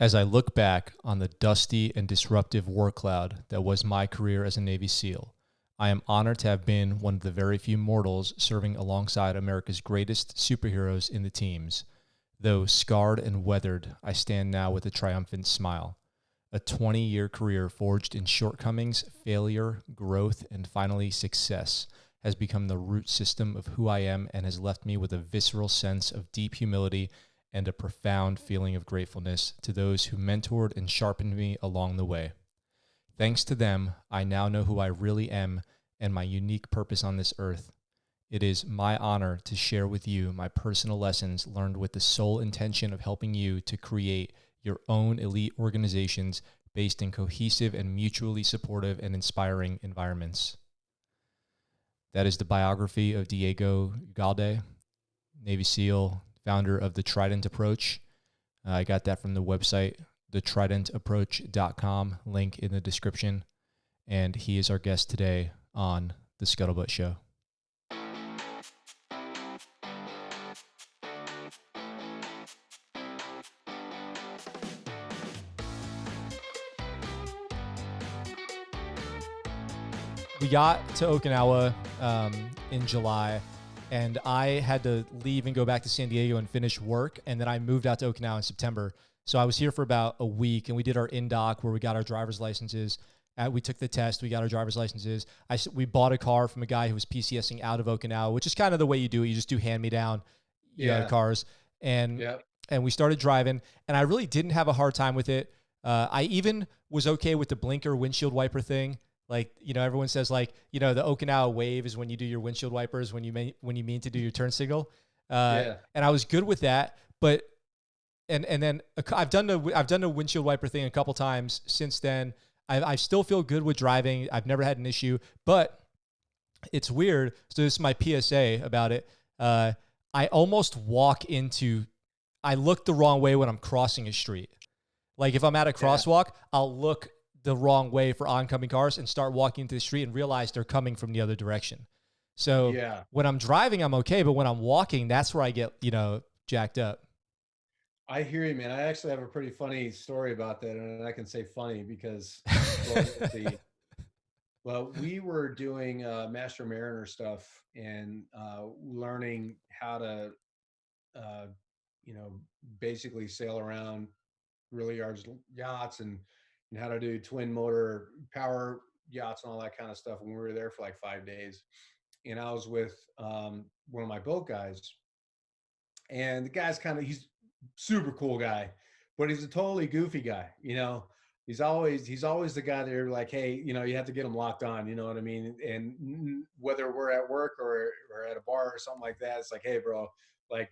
As I look back on the dusty and disruptive war cloud that was my career as a Navy SEAL, I am honored to have been one of the very few mortals serving alongside America's greatest superheroes in the teams. Though scarred and weathered, I stand now with a triumphant smile. A 20-year career forged in shortcomings, failure, growth, and finally success has become the root system of who I am and has left me with a visceral sense of deep humility and a profound feeling of gratefulness to those who mentored and sharpened me along the way. Thanks to them, I now know who I really am and my unique purpose on this earth. It is my honor to share with you my personal lessons learned with the sole intention of helping you to create your own elite organizations based in cohesive and mutually supportive and inspiring environments. That is the biography of Diego Ugalde, Navy SEAL, founder of the Trident approach. I got that from the website, thetridentapproach.com, link in the description. And he is our guest today on the ScuttleButt Show. We got to Okinawa in July, and I had to leave and go back to San Diego and finish work, and then I moved out to Okinawa in September. So I was here for about a week, and we did our in-doc where we got our driver's licenses. We took the test. We got our driver's licenses. We bought a car from a guy who was PCSing out of Okinawa, which is kind of the way you do it. You just do hand-me-down cars. And we started driving, and I really didn't have a hard time with it. I even was okay with the blinker windshield wiper thing. Like, everyone says, like, the Okinawa wave is when you do your windshield wipers when you mean to do your turn signal. And I was good with that, but and then I've done the windshield wiper thing a couple times since then. I still feel good with driving. I've never had an issue, but it's weird. So this is my PSA about it. I almost I look the wrong way when I'm crossing a street. Like if I'm at a crosswalk, I'll look the wrong way for oncoming cars and start walking into the street and realize they're coming from the other direction. So when I'm driving, I'm okay. But when I'm walking, that's where I get, jacked up. I hear you, man. I actually have a pretty funny story about that. And I can say funny because, well, we were doing Master Mariner stuff and learning how to, uh, basically sail around really large yachts and how to do twin motor power yachts and all that kind of stuff. And we were there for like 5 days. And I was with one of my boat guys. And the guy's he's super cool guy, but he's a totally goofy guy. He's always the guy that you're like, hey, you have to get him locked on. You know what I mean? And whether we're at work or at a bar or something like that, it's like, hey, bro, like,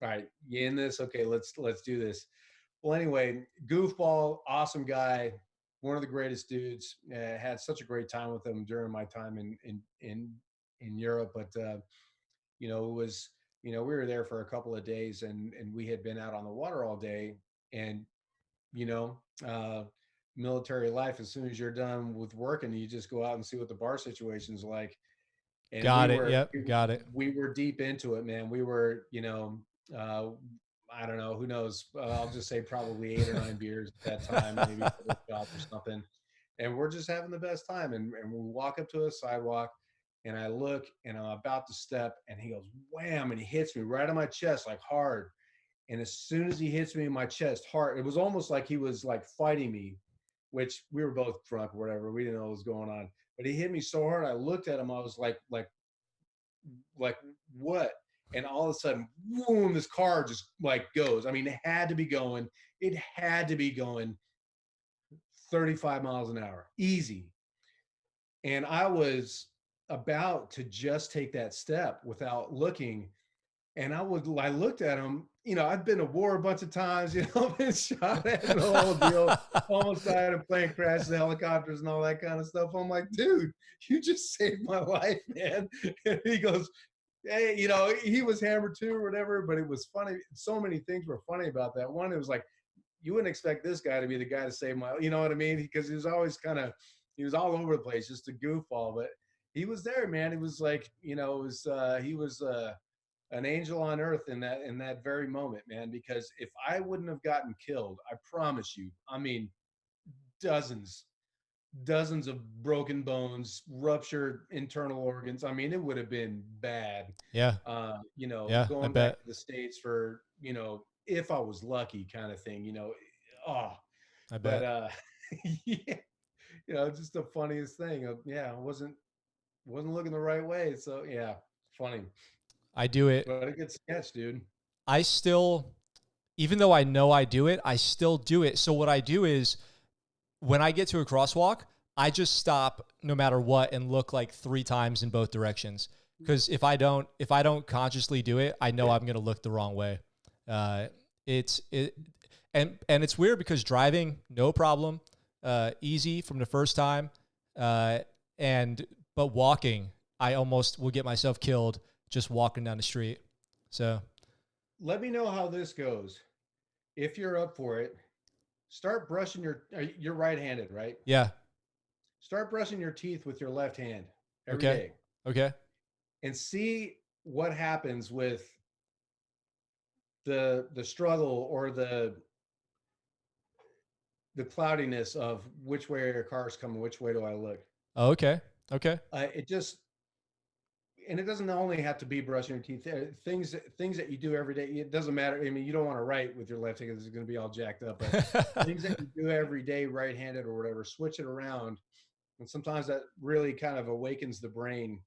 all right, you in this? Okay, let's do this. Well, anyway, goofball, awesome guy, one of the greatest dudes. Had such a great time with him during my time in Europe, but it was we were there for a couple of days and we had been out on the water all day and you know uh military life, as soon as you're done with work and you just go out and see what the bar situation's like. And Got it. Yep. Got it. we were deep into it, man. We were uh I don't know, who knows, I'll just say probably 8 or 9 beers at that time, maybe a couple of shots or something, and we're just having the best time. And we walk up to a sidewalk and I look and I'm about to step and he goes wham and he hits me right on my chest like hard. And as soon as he hits me in my chest hard, it was almost like he was like fighting me, which we were both drunk or whatever. We didn't know what was going on. But he hit me so hard, I looked at him, I was like what? And all of a sudden, boom, this car just like goes. I mean, it had to be going. It had to be going 35 miles an hour, easy. And I was about to just take that step without looking. And I looked at him, I've been to war a bunch of times, been shot at and the whole deal, almost died in plane crashes, helicopters and all that kind of stuff. I'm like, dude, you just saved my life, man. And he goes, hey, he was hammered too or whatever, but it was funny. So many things were funny about that. One, it was like, you wouldn't expect this guy to be the guy to save my, you know what I mean? Because he was always he was all over the place, just a goofball, but he was there, man. It was like, he was an angel on earth in that very moment, man. Because if I wouldn't have gotten killed, I promise you, I mean, dozens, dozens of broken bones, ruptured internal organs. I mean, it would have been bad. Yeah. You know, Yeah. I going back bet. to the States for, you know, if I was lucky kind of thing, you know. Oh, I but bet. yeah, you know, just the funniest thing. Yeah, I wasn't looking the right way. So yeah, funny. I do it. But a good sketch, dude. I still, even though I know I do it, I still do it. So what I do is when I get to a crosswalk, I just stop no matter what and look like 3 times in both directions. Because if I don't consciously do it, I know I'm going to look the wrong way. Uh, it's it, and it's weird because driving, no problem, easy from the first time, uh, and but walking, I almost will get myself killed just walking down the street. So Let me know how this goes. If you're up for it, start brushing you're right-handed, right? yeah, Start brushing your teeth with your left hand every okay, day okay, and see what happens with the struggle or the cloudiness of which way are your cars coming, which way do I look? oh, okay, okay, It just and it doesn't only have to be brushing your teeth. Things that you do every day. It doesn't matter. I mean, you don't want to write with your left hand because it's going to be all jacked up. But things that you do every day, right-handed or whatever, switch it around. And sometimes that really kind of awakens the brain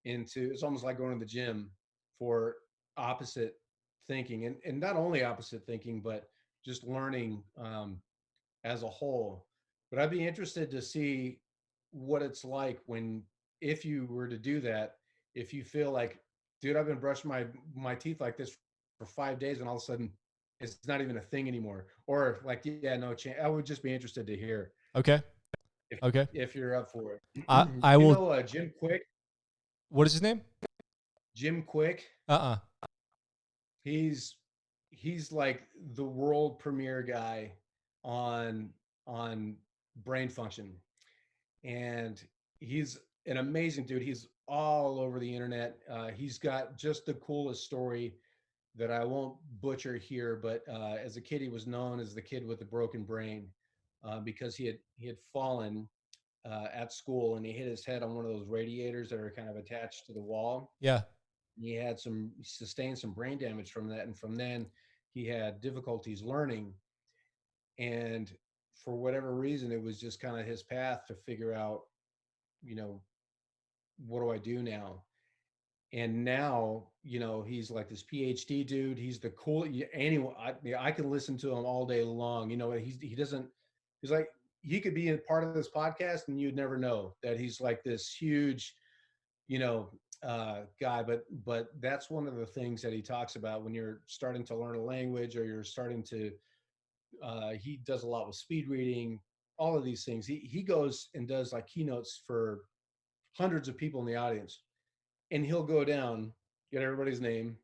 into. It's almost like going to the gym for opposite thinking, and not only opposite thinking, but just learning as a whole. But I'd be interested to see what it's like when, if you were to do that, if you feel like, dude, I've been brushing my teeth like this for 5 days, and all of a sudden it's not even a thing anymore, or like, yeah, no chance. I would just be interested to hear okay, if okay. if you're up for it. I You will. know, Jim Quick. What is his name? Jim Quick. Uh-uh. He's he's like the world premiere guy on on brain function, and he's an amazing dude. He's all over the internet. He's got just the coolest story that I won't butcher here, but as a kid, he was known as the kid with the broken brain because he had fallen at school and he hit his head on one of those radiators that are kind of attached to the wall. Yeah. He sustained some brain damage from that, and from then he had difficulties learning. And for whatever reason, it was just kind of his path to figure out, you know, what do I do now? And now, you know, he's like this PhD dude. He's the cool anyone. I can listen to him all day long. You know, he doesn't. He's like he could be a part of this podcast, and you'd never know that he's like this huge, you know, guy. But that's one of the things that he talks about when you're starting to learn a language or you're starting to. He does a lot with speed reading, all of these things. He goes and does like keynotes for hundreds of people in the audience, and he'll go down, get everybody's name,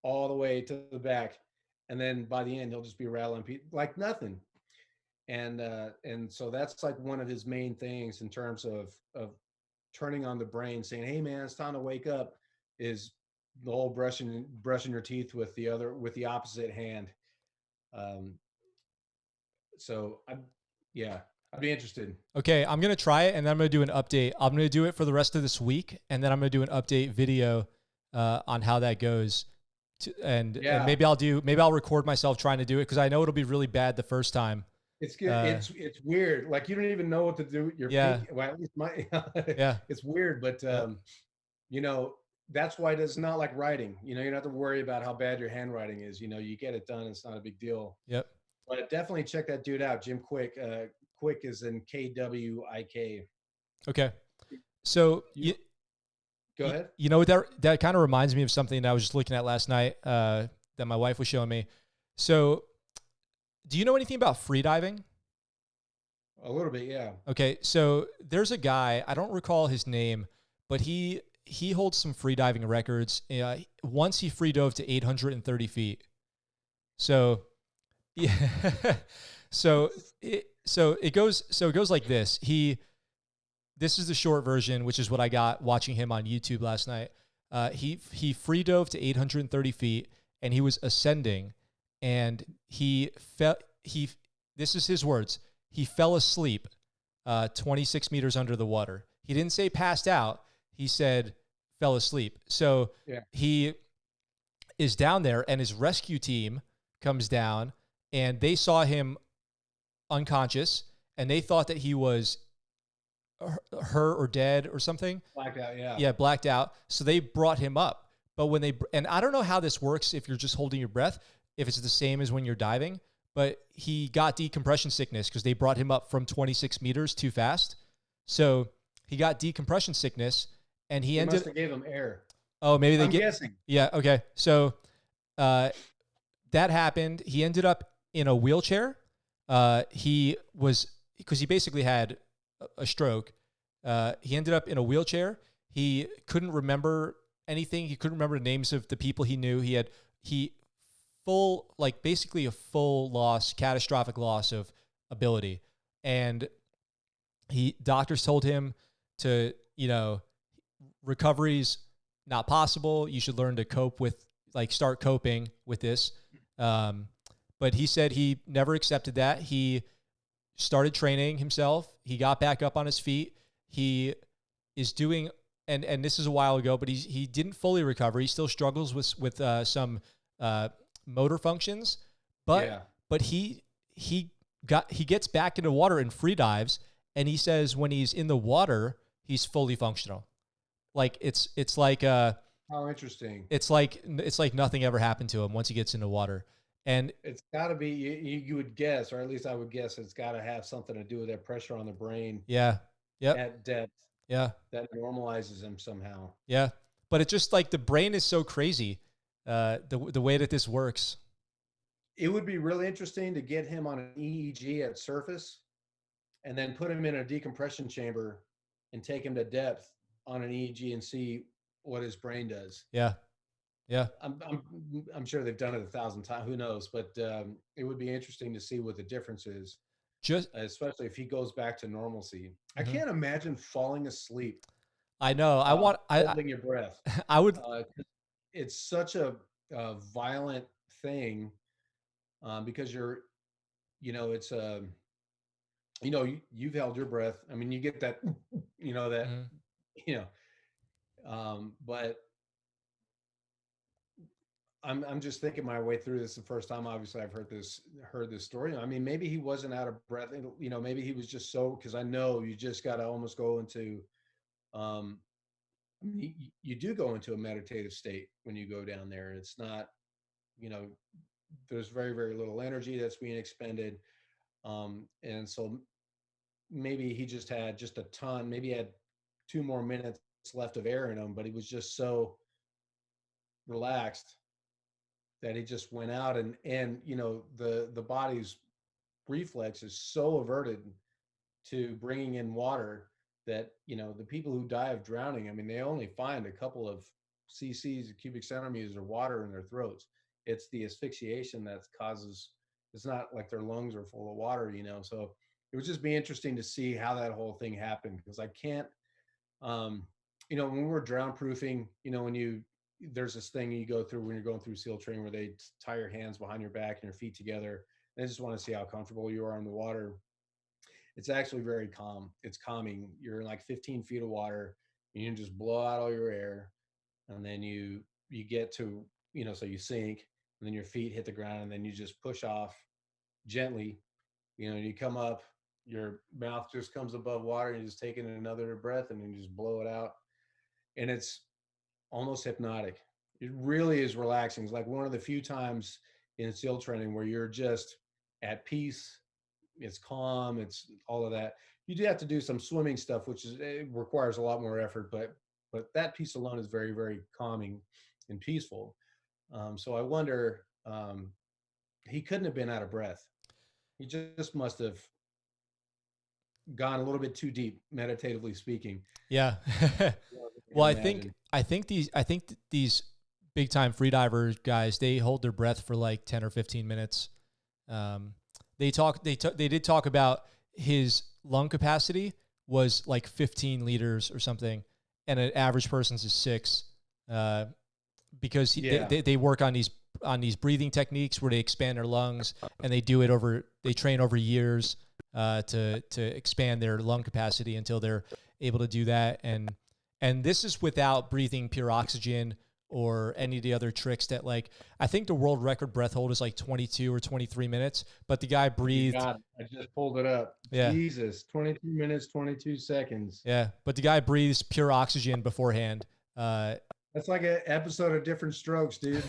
all the way to the back, and then by the end he'll just be rattling like nothing. And so that's like one of his main things in terms of turning on the brain, saying, "Hey man, it's time to wake up." Is the whole brushing your teeth with the opposite hand. Um, so I, yeah, I'd be interested. Okay, I'm gonna try it, and then I'm gonna do an update. I'm gonna do it for the rest of this week, and then I'm gonna do an update video on how that goes. And Yeah, maybe I'll record myself trying to do it because I know it'll be really bad the first time. it's good. Uh, It's weird. Like you don't even know what to do with your yeah, pinky. Well, at least my, yeah, it's weird. But yep, you know, that's why it's not like writing. You know, you don't have to worry about how bad your handwriting is. You know, you get it done. It's not a big deal. yep. But definitely check that dude out, Jim Quick. Quick is in KWIK. Okay, so You go ahead. you know what that kind of reminds me of something that I was just looking at last night that my wife was showing me. So, do you know anything about freediving? A little bit, yeah. Okay, so there's a guy, I don't recall his name, but he holds some freediving records. Once he free dove to 830 feet. So, yeah. It goes like this. This is the short version, which is what I got watching him on YouTube last night. He free dove to 830 feet, and he was ascending, and he fell. This is his words. He fell asleep, 26 meters under the water. He didn't say passed out. He said fell asleep. So he is down there, and his rescue team comes down, and they saw him unconscious, and they thought that he was hurt or dead or something. Blacked out, yeah. Yeah, blacked out. So they brought him up. But and I don't know how this works if you're just holding your breath, if it's the same as when you're diving, but he got decompression sickness because they brought him up from 26 meters too fast. So he got decompression sickness, and he ended. Must have gave him air. Oh, maybe I'm guessing. Yeah. Okay. So that happened. He ended up in a wheelchair. He basically had a stroke. He ended up in a wheelchair. He couldn't remember anything. He couldn't remember the names of the people he knew. Basically a full loss, catastrophic loss of ability. And doctors told him to, recovery's not possible. You should learn to start coping with this. But he said he never accepted that. He started training himself. He got back up on his feet. He is doing, and this is a while ago, but he didn't fully recover. He still struggles with some motor functions, but he gets back into water and free dives, and he says when he's in the water, he's fully functional. Like it's like how interesting. It's like nothing ever happened to him once he gets into water. And it's got to be, you would guess, or at least I would guess, it's got to have something to do with that pressure on the brain. Yeah. Yep. At depth. Yeah. That normalizes him somehow. Yeah. But it's just like the brain is so crazy, the way that this works. It would be really interesting to get him on an EEG at surface and then put him in a decompression chamber and take him to depth on an EEG and see what his brain does. Yeah. Yeah. I'm sure they've done it 1,000 times. Who knows? But it would be interesting to see what the difference is. Especially if he goes back to normalcy. I can't imagine falling asleep. I know. Holding your breath. I would. It's such a violent thing because it's you've held your breath. I mean, you get that, but I'm just thinking my way through this the first time. Obviously, I've heard this story. I mean, maybe he wasn't out of breath. Maybe he was just because I know you just got to almost go into, you do go into a meditative state when you go down there. It's not, there's very, very little energy that's being expended. And so maybe he just had just a ton, maybe he had 2 more minutes left of air in him, but he was just so relaxed that he just went out and the body's reflex is so averted to bringing in water that, the people who die of drowning, I mean, they only find a couple of cc's, cubic centimeters of water in their throats. It's the asphyxiation that causes, it's not like their lungs are full of water, so it would just be interesting to see how that whole thing happened. Because I can't, when we were drown proofing, there's this thing you go through when you're going through SEAL training where they tie your hands behind your back and your feet together. They just want to see how comfortable you are in the water. It's actually very calm. It's calming. You're in like 15 feet of water and you can just blow out all your air. And then you get to, so you sink and then your feet hit the ground and then you just push off gently. You come up, your mouth just comes above water and you just take in another breath and then you just blow it out. And it's almost hypnotic. It really is relaxing. It's like one of the few times in SEAL training where you're just at peace. It's calm. It's all of that. You do have to do some swimming stuff, it requires a lot more effort, but that piece alone is very, very calming and peaceful. So I wonder, he couldn't have been out of breath. He just must have gone a little bit too deep, meditatively speaking. Yeah. Well, I think these big time freediver guys, they hold their breath for like 10 or 15 minutes. They did talk about his lung capacity was like 15 liters or something, and an average person's is 6. uh, because Yeah. they work on these breathing techniques where they expand their lungs, and they train over years to expand their lung capacity until they're able to do that. And this is without breathing pure oxygen or any of the other tricks that, like, I think the world record breath hold is like 22 or 23 minutes, but the guy You breathed. got it. I just pulled it up. Yeah. Jesus, 22 minutes, 22 seconds. Yeah. But the guy breathes pure oxygen beforehand. That's like an episode of Different Strokes, dude.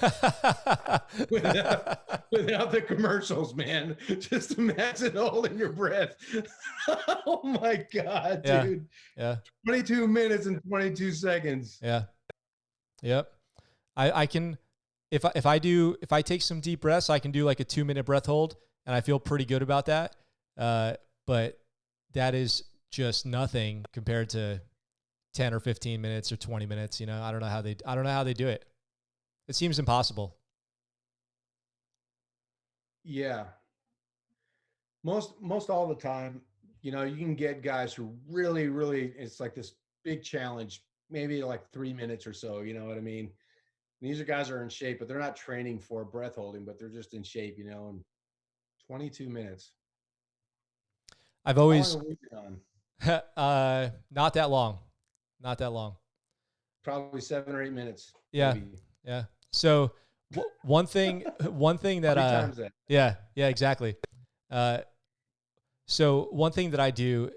without, without the commercials, man. Just imagine holding your breath. Oh my God, Yeah. dude. Yeah. 22 minutes and 22 seconds. Yeah. Yep. I can, if I take some deep breaths, I can do like a 2 minute breath hold, and I feel pretty good about that. But that is just nothing compared to 10 or 15 minutes or 20 minutes. You know, I don't know how they do it. It seems impossible. Yeah. Most all the time, you know, you can get guys who really, it's like this big challenge, maybe like 3 minutes or so, you know what I mean? And these are guys that are in shape, but they're not training for breath holding, but they're just in shape, you know, and 22 minutes. I've How long always, have we been on? not that long, not that long. Probably 7 or 8 minutes, Yeah. maybe. Yeah. So one thing, that, Three times that. yeah, exactly. Uh, so one thing that I do,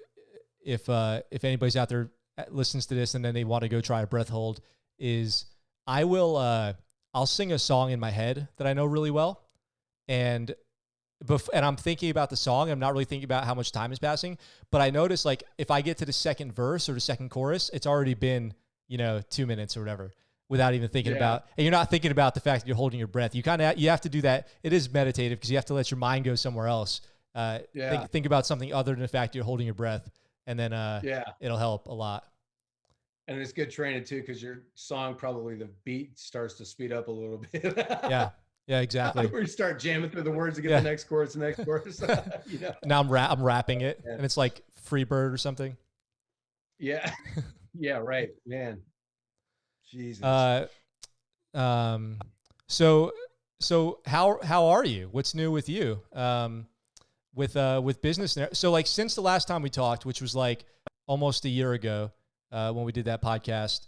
if anybody's out there listens to this and then they want to go try a breath hold, is I'll sing a song in my head that I know really well, and and I'm thinking about the song. I'm not really thinking about how much time is passing, but I notice, like, if I get to the second verse or the second chorus, it's already been, 2 minutes or whatever, without even thinking Yeah. about. And you're not thinking about the fact that you're holding your breath. You have to do that. It is meditative because you have to let your mind go somewhere else. Yeah. Think about something other than the fact you're holding your breath, and then Yeah. it'll help a lot. And it's good training too, because your song, probably the beat starts to speed up a little bit. Yeah, yeah, exactly. Where you start jamming through the words to get Yeah. the next chorus, the next chorus. You know? Now I'm rapping it, Yeah. and it's like Freebird or something. Yeah. Yeah, right. Man. Jesus. Uh, um, so how are you? What's new with you? With business now. So, like, since the last time we talked, which was like almost a year ago, when we did that podcast,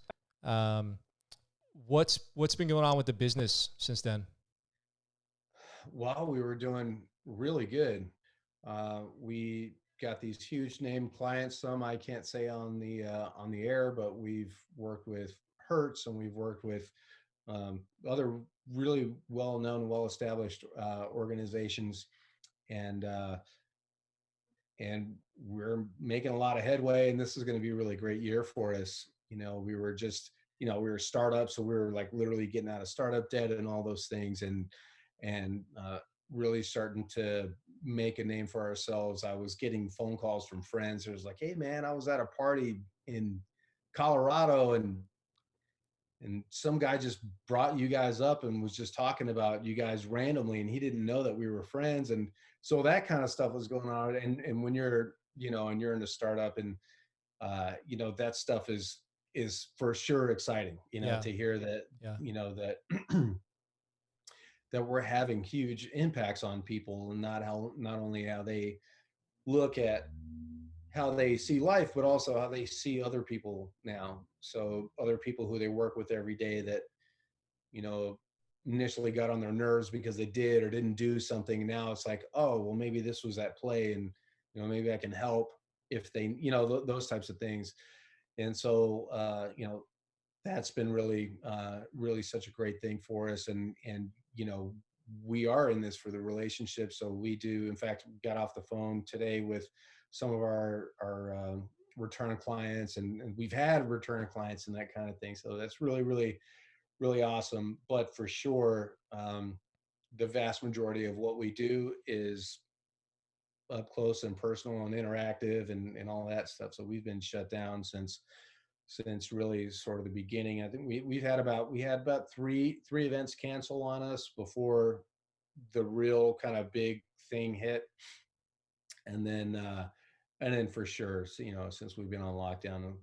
what's been going on with the business since then? Well, we were doing really good. We got these huge name clients. Some I can't say on the air, but we've worked with Hertz, and we've worked with other really well known, well established organizations, and and we're making a lot of headway. And this is going to be a really great year for us. You know, we were just, we were startup, so we were like literally getting out of startup debt and all those things, and really starting to make a name for ourselves. I was getting phone calls from friends who was like, "Hey man, I was at a party in Colorado, and some guy just brought you guys up and was just talking about you guys randomly, and he didn't know that we were friends." And so that kind of stuff was going on. And when you're, and you're in a startup, and that stuff is for sure exciting, Yeah, to hear that, yeah, that that we're having huge impacts on people, and not only how they look at how they see life, but also how they see other people now. So other people who they work with every day that, you know, initially got on their nerves because they did or didn't do something. Now it's like, oh, well, maybe this was at play, and, maybe I can help if they, those types of things. And so, that's been really such a great thing for us. And, we are in this for the relationship. So we do, in fact, got off the phone today with some of our return clients, and we've had return clients and that kind of thing. So that's really awesome. But for sure, the vast majority of what we do is up close and personal and interactive, and all that stuff. So we've been shut down since really sort of the beginning. I think we had about three events cancel on us before the real kind of big thing hit. And then for sure, so, since we've been on lockdown,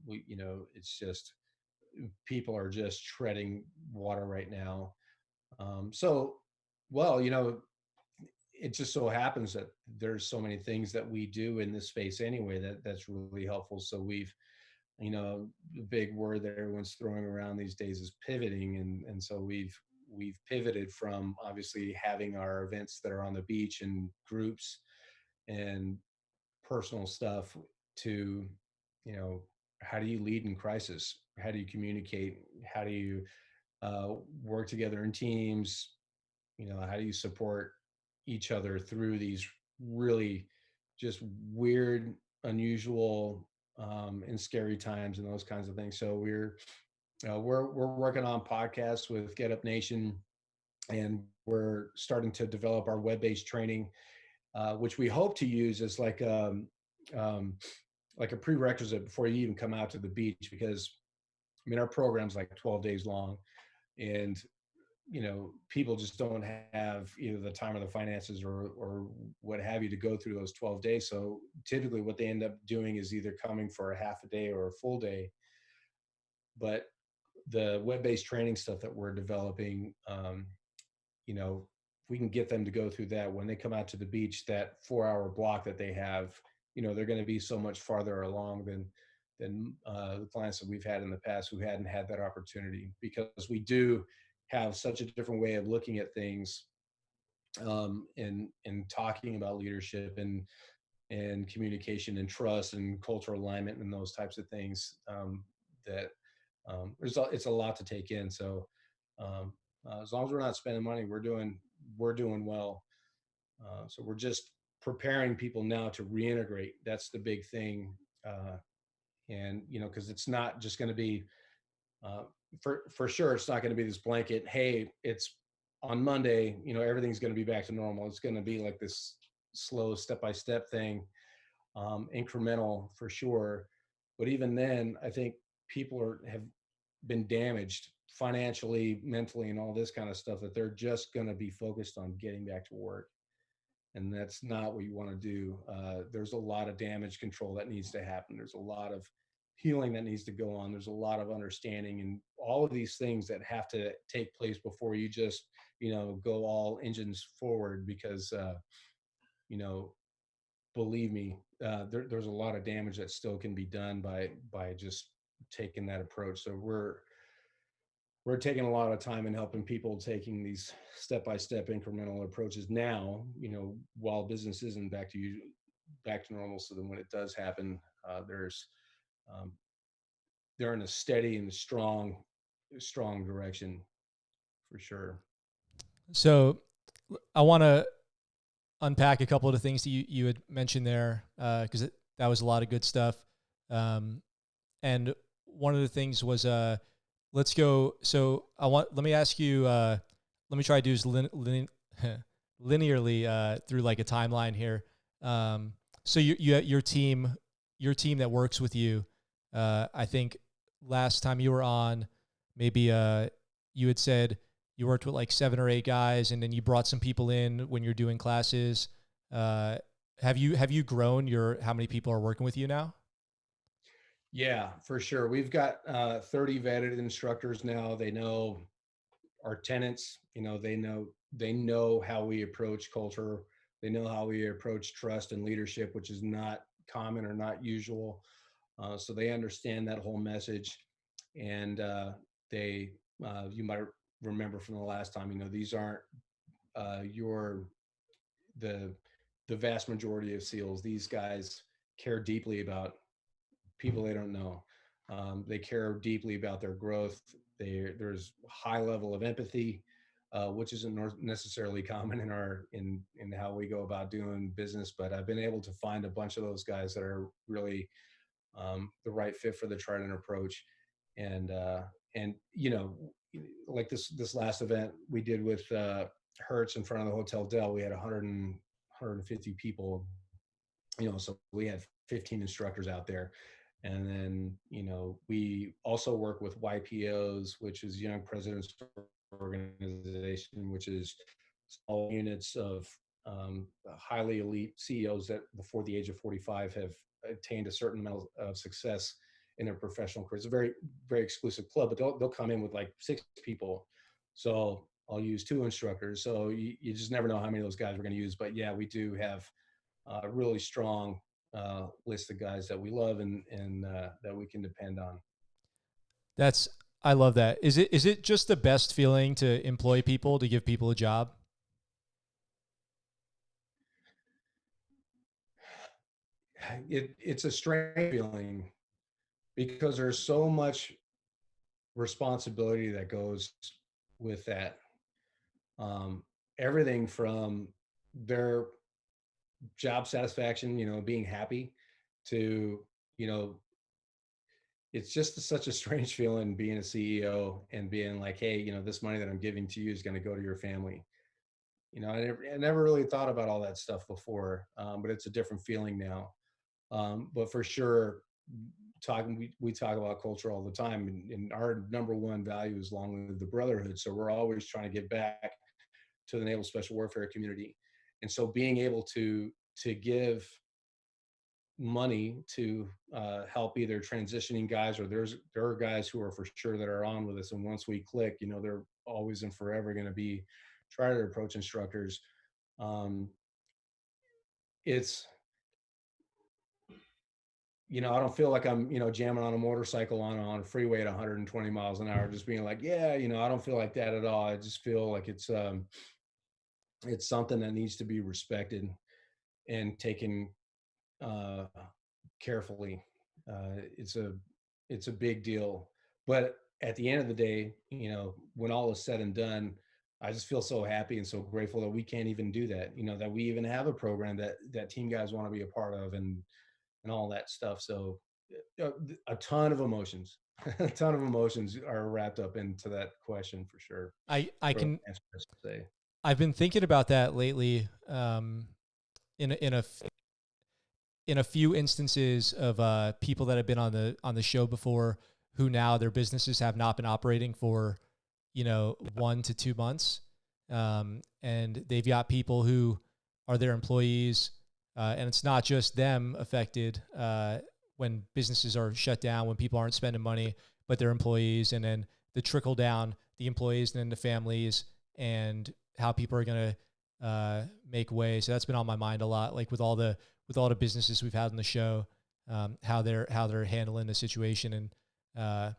it's just people are just treading water right now. So, well, you know, it just so happens that there's so many things that we do in this space anyway that's really helpful. So we've, you know, the big word that everyone's throwing around these days is pivoting, and so we've pivoted from obviously having our events that are on the beach and groups and personal stuff to, you know, how do you lead in crisis? How do you communicate? How do you work together in teams? You know, how do you support each other through these really just weird, unusual, and scary times and those kinds of things? So we're working on podcasts with Get Up Nation, and we're starting to develop our web-based training, which we hope to use as um, like a prerequisite before you even come out to the beach. Because I mean, our program's like 12 days long, and you know, people just don't have either the time or the finances or what have you to go through those 12 days. So typically what they end up doing is either coming for a half a day or a full day. But the web-based training stuff that we're developing, you know, if we can get them to go through that when they come out to the beach, that 4 hour block that they have, you know, they're going to be so much farther along than the clients that we've had in the past who hadn't had that opportunity, because we do have such a different way of looking at things, and talking about leadership and communication and trust and cultural alignment and those types of things, that it's a lot to take in. So um, as long as we're not spending money, we're doing well. So we're just preparing people now to reintegrate. That's the big thing. And you know, because it's not just going to be, uh, for sure, it's not going to be this blanket. Hey, it's on Monday. You know, everything's going to be back to normal. It's going to be like this slow step by step thing, incremental for sure. But even then, I think people have been damaged financially, mentally, and all this kind of stuff, that they're just going to be focused on getting back to work. And that's not what you want to do. There's a lot of damage control that needs to happen. There's a lot of healing that needs to go on. There's a lot of understanding and all of these things that have to take place before you just, you know, go all engines forward. Because, you know, believe me, there's a lot of damage that still can be done by just taking that approach. So we're taking a lot of time in helping people taking these step by step incremental approaches now, you know, while business isn't back to normal. So then when it does happen, there's um, they're in a steady and strong direction for sure. So I want to unpack a couple of the things that you had mentioned there, because that was a lot of good stuff. And one of the things was, let's go. So let me ask you, let me try to do this linearly, through like a timeline here. So your team that works with you, I think last time you were on, maybe you had said you worked with like 7 or 8 guys, and then you brought some people in when you're doing classes. Have you grown how many people are working with you now? Yeah, for sure. We've got 30 vetted instructors now. They know our tenants. You know, they know how we approach culture. They know how we approach trust and leadership, which is not common or not usual. So they understand that whole message. And they you might remember from the last time, you know, these aren't your the the vast majority of SEALs. These guys care deeply about people they don't know. They care deeply about their growth. There's a high level of empathy, which isn't necessarily common in how we go about doing business. But I've been able to find a bunch of those guys that are really the right fit for the Trident approach. And you know, like this last event we did with Hertz in front of the Hotel Dell, we had 150 people. You know, so we had 15 instructors out there. And then, you know, we also work with YPOs, which is Young Presidents Organization, which is small units of highly elite CEOs that before the age of 45 have attained a certain amount of success in their professional career. It's a very, very exclusive club, but they'll come in with like 6 people. So I'll use 2 instructors. So you just never know how many of those guys we're going to use. But yeah, we do have a really strong list of guys that we love and that we can depend on. That's I love that. Is it just the best feeling to employ people, to give people a job? It's a strange feeling because there's so much responsibility that goes with that. Um, Everything from their job satisfaction, being happy, to, you know, it's just such a strange feeling being a CEO and being like, hey, this money that I'm giving to you is going to go to your family. I never really thought about all that stuff before, but it's a different feeling now. But for sure, we talk about culture all the time, and our number one value is long live the brotherhood. So we're always trying to give back to the naval special warfare community, and so being able to give money to help either transitioning guys, or there are guys who are for sure that are on with us, and once we click, they're always and forever going to be charter approach instructors. um, it's I don't feel like I'm, jamming on a motorcycle on a freeway at 120 miles an hour, just being like, yeah, I don't feel like that at all. I just feel like it's something that needs to be respected and taken uh, carefully. It's a big deal, but at the end of the day, when all is said and done, I just feel so happy and so grateful that we can't even do that. That we even have a program that team guys want to be a part of, and all that stuff. So a ton of emotions, a ton of emotions are wrapped up into that question for sure. I Or can answer, I should say. I've been thinking about that lately. In a few instances of people that have been on the show before, who now their businesses have not been operating for 1 to 2 months, and they've got people who are their employees, and it's not just them affected when businesses are shut down, when people aren't spending money, but their employees, and then the trickle down, the employees and then the families, and how people are going to make way. So that's been on my mind a lot, like with all the businesses we've had on the show, how they're handling the situation. And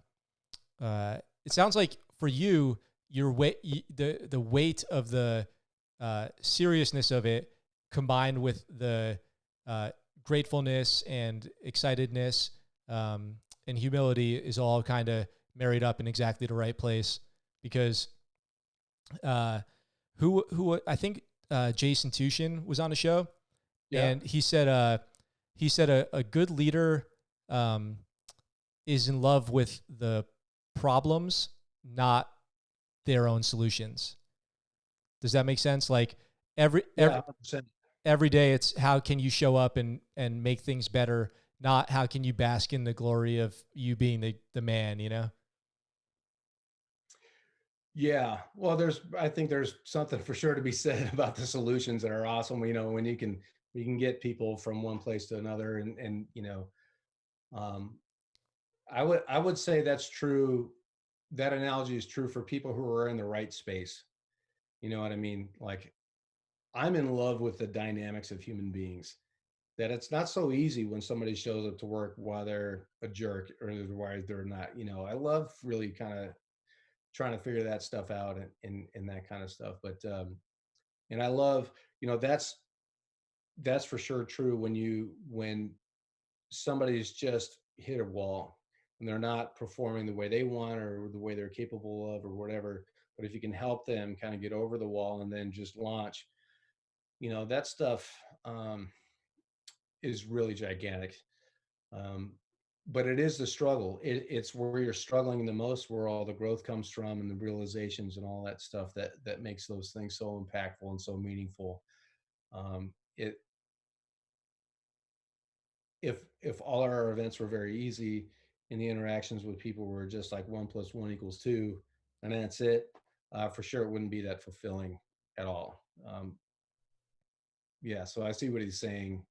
it sounds like for you, your weight, the weight of the seriousness of it, combined with the gratefulness and excitedness, and humility, is all kind of married up in exactly the right place. Because uh, who I think Jason Tushin was on the show, Yeah. and he said a good leader um, is in love with the problems, not their own solutions. Does that make sense? Like every Yeah. every 100%. every day, it's how can you show up and make things better, not how can you bask in the glory of you being the man. Yeah. Well, I think there's something for sure to be said about the solutions that are awesome. When you can get people from one place to another, and um, I would say that's true. That analogy is true for people who are in the right space. You know what I mean? Like, I'm in love with the dynamics of human beings. That it's not so easy when somebody shows up to work while they're a jerk or why they're not. I love really kind of trying to figure that stuff out, and that kind of stuff. But and I love, that's for sure true when somebody's just hit a wall and they're not performing the way they want or the way they're capable of or whatever. But if you can help them kind of get over the wall and then just launch, that stuff is really gigantic. Um, but it is the struggle. It's where you're struggling the most, where all the growth comes from, and the realizations and all that stuff that makes those things so impactful and so meaningful. It if all our events were very easy and the interactions with people were just like 1+1 = 2, and that's it, for sure it wouldn't be that fulfilling at all. Yeah, so I see what he's saying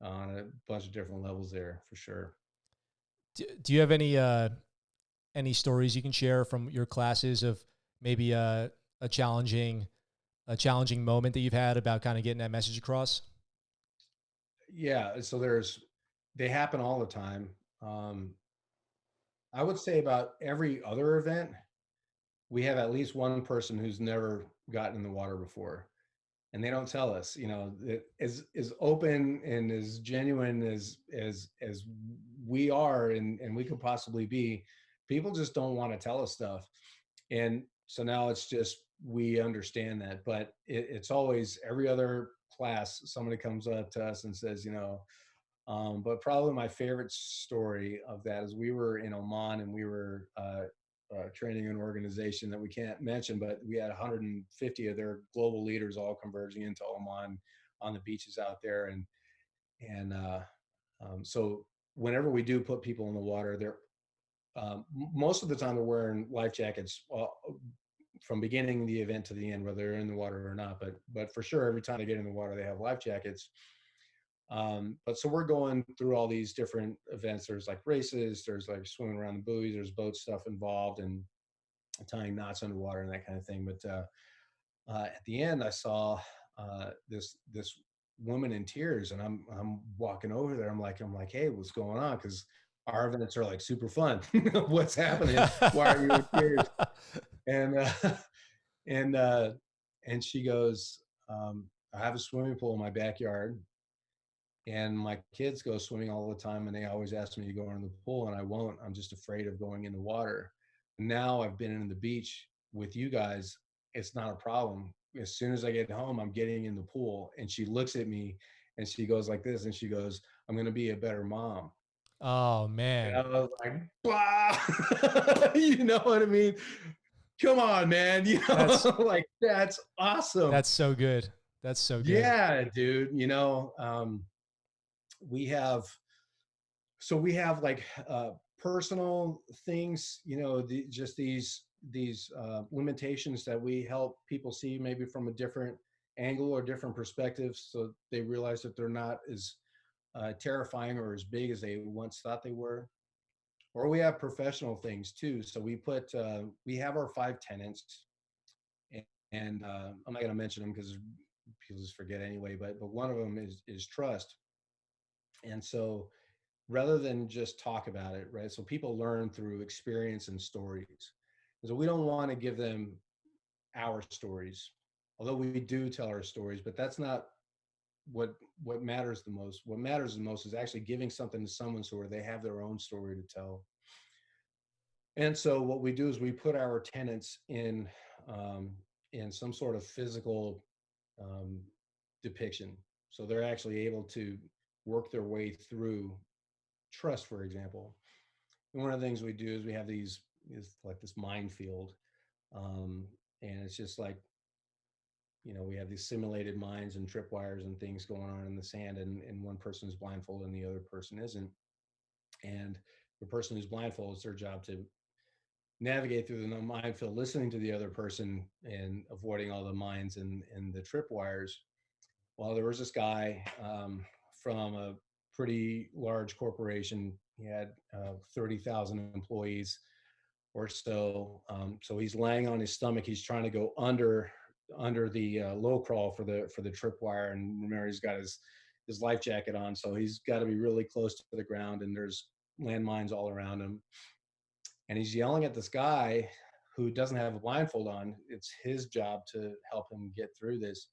on a bunch of different levels there for sure. Do you have any stories you can share from your classes of maybe a challenging a challenging moment that you've had about kind of getting that message across? Yeah, so they happen all the time. I would say about every other event, we have at least one person who's never gotten in the water before, and they don't tell us. As open and as genuine as we are, and we could possibly be, people just don't want to tell us stuff. And so now it's just, we understand that, but it's always every other class somebody comes up to us and says, but probably my favorite story of that is we were in Oman, and we were training an organization that we can't mention, but we had 150 of their global leaders all converging into Oman on the beaches out there. So whenever we do put people in the water, they're most of the time they're wearing life jackets from beginning the event to the end, whether they're in the water or not. But for sure, every time they get in the water, they have life jackets. But so we're going through all these different events. There's like races, there's like swimming around the buoys, there's boat stuff involved, and tying knots underwater and that kind of thing. But at the end, I saw this woman in tears, and I'm walking over there. I'm like, hey, what's going on? Because our events are like super fun. What's happening? Why are you in tears? And and uh, and she goes, I have a swimming pool in my backyard, and my kids go swimming all the time, and they always ask me to go in the pool, and I won't. I'm just afraid of going in the water. Now I've been in the beach with you guys. It's not a problem. As soon as I get home, I'm getting in the pool. And she looks at me and she goes like this, and she goes, I'm going to be a better mom. Oh And man, I was like, bah! You know what I mean? Come on, man. that's Like, that's awesome. that's so good. That's so good. Yeah, dude. We have we have like personal things, just these limitations that we help people see maybe from a different angle or different perspective, so they realize that they're not as terrifying or as big as they once thought they were. Or we have professional things too. So we have our 5 tenants, and I'm not going to mention them because people just forget anyway. But one of them is trust. And so rather than just talk about it, right? So people learn through experience and stories. And so we don't want to give them our stories, although we do tell our stories, but that's not what what matters the most. What matters the most is actually giving something to someone so where they have their own story to tell. And so what we do is we put our tenants um, in some sort of physical um, depiction. So they're actually able to work their way through trust, for example. And one of the things we do is we have these is like this minefield, um, and it's just like, we have these simulated mines and tripwires and things going on in the sand, and one person is blindfolded and the other person isn't. And the person who's blindfolded, it's their job to navigate through the minefield, listening to the other person and avoiding all the mines and the tripwires. Well, there was this guy from a pretty large corporation. He had 30,000 employees or so. So he's laying on his stomach. He's trying to go under the low crawl for the tripwire. And remember, he's got his life jacket on, so he's got to be really close to the ground. And there's landmines all around him. And he's yelling at this guy who doesn't have a blindfold on. It's his job to help him get through this.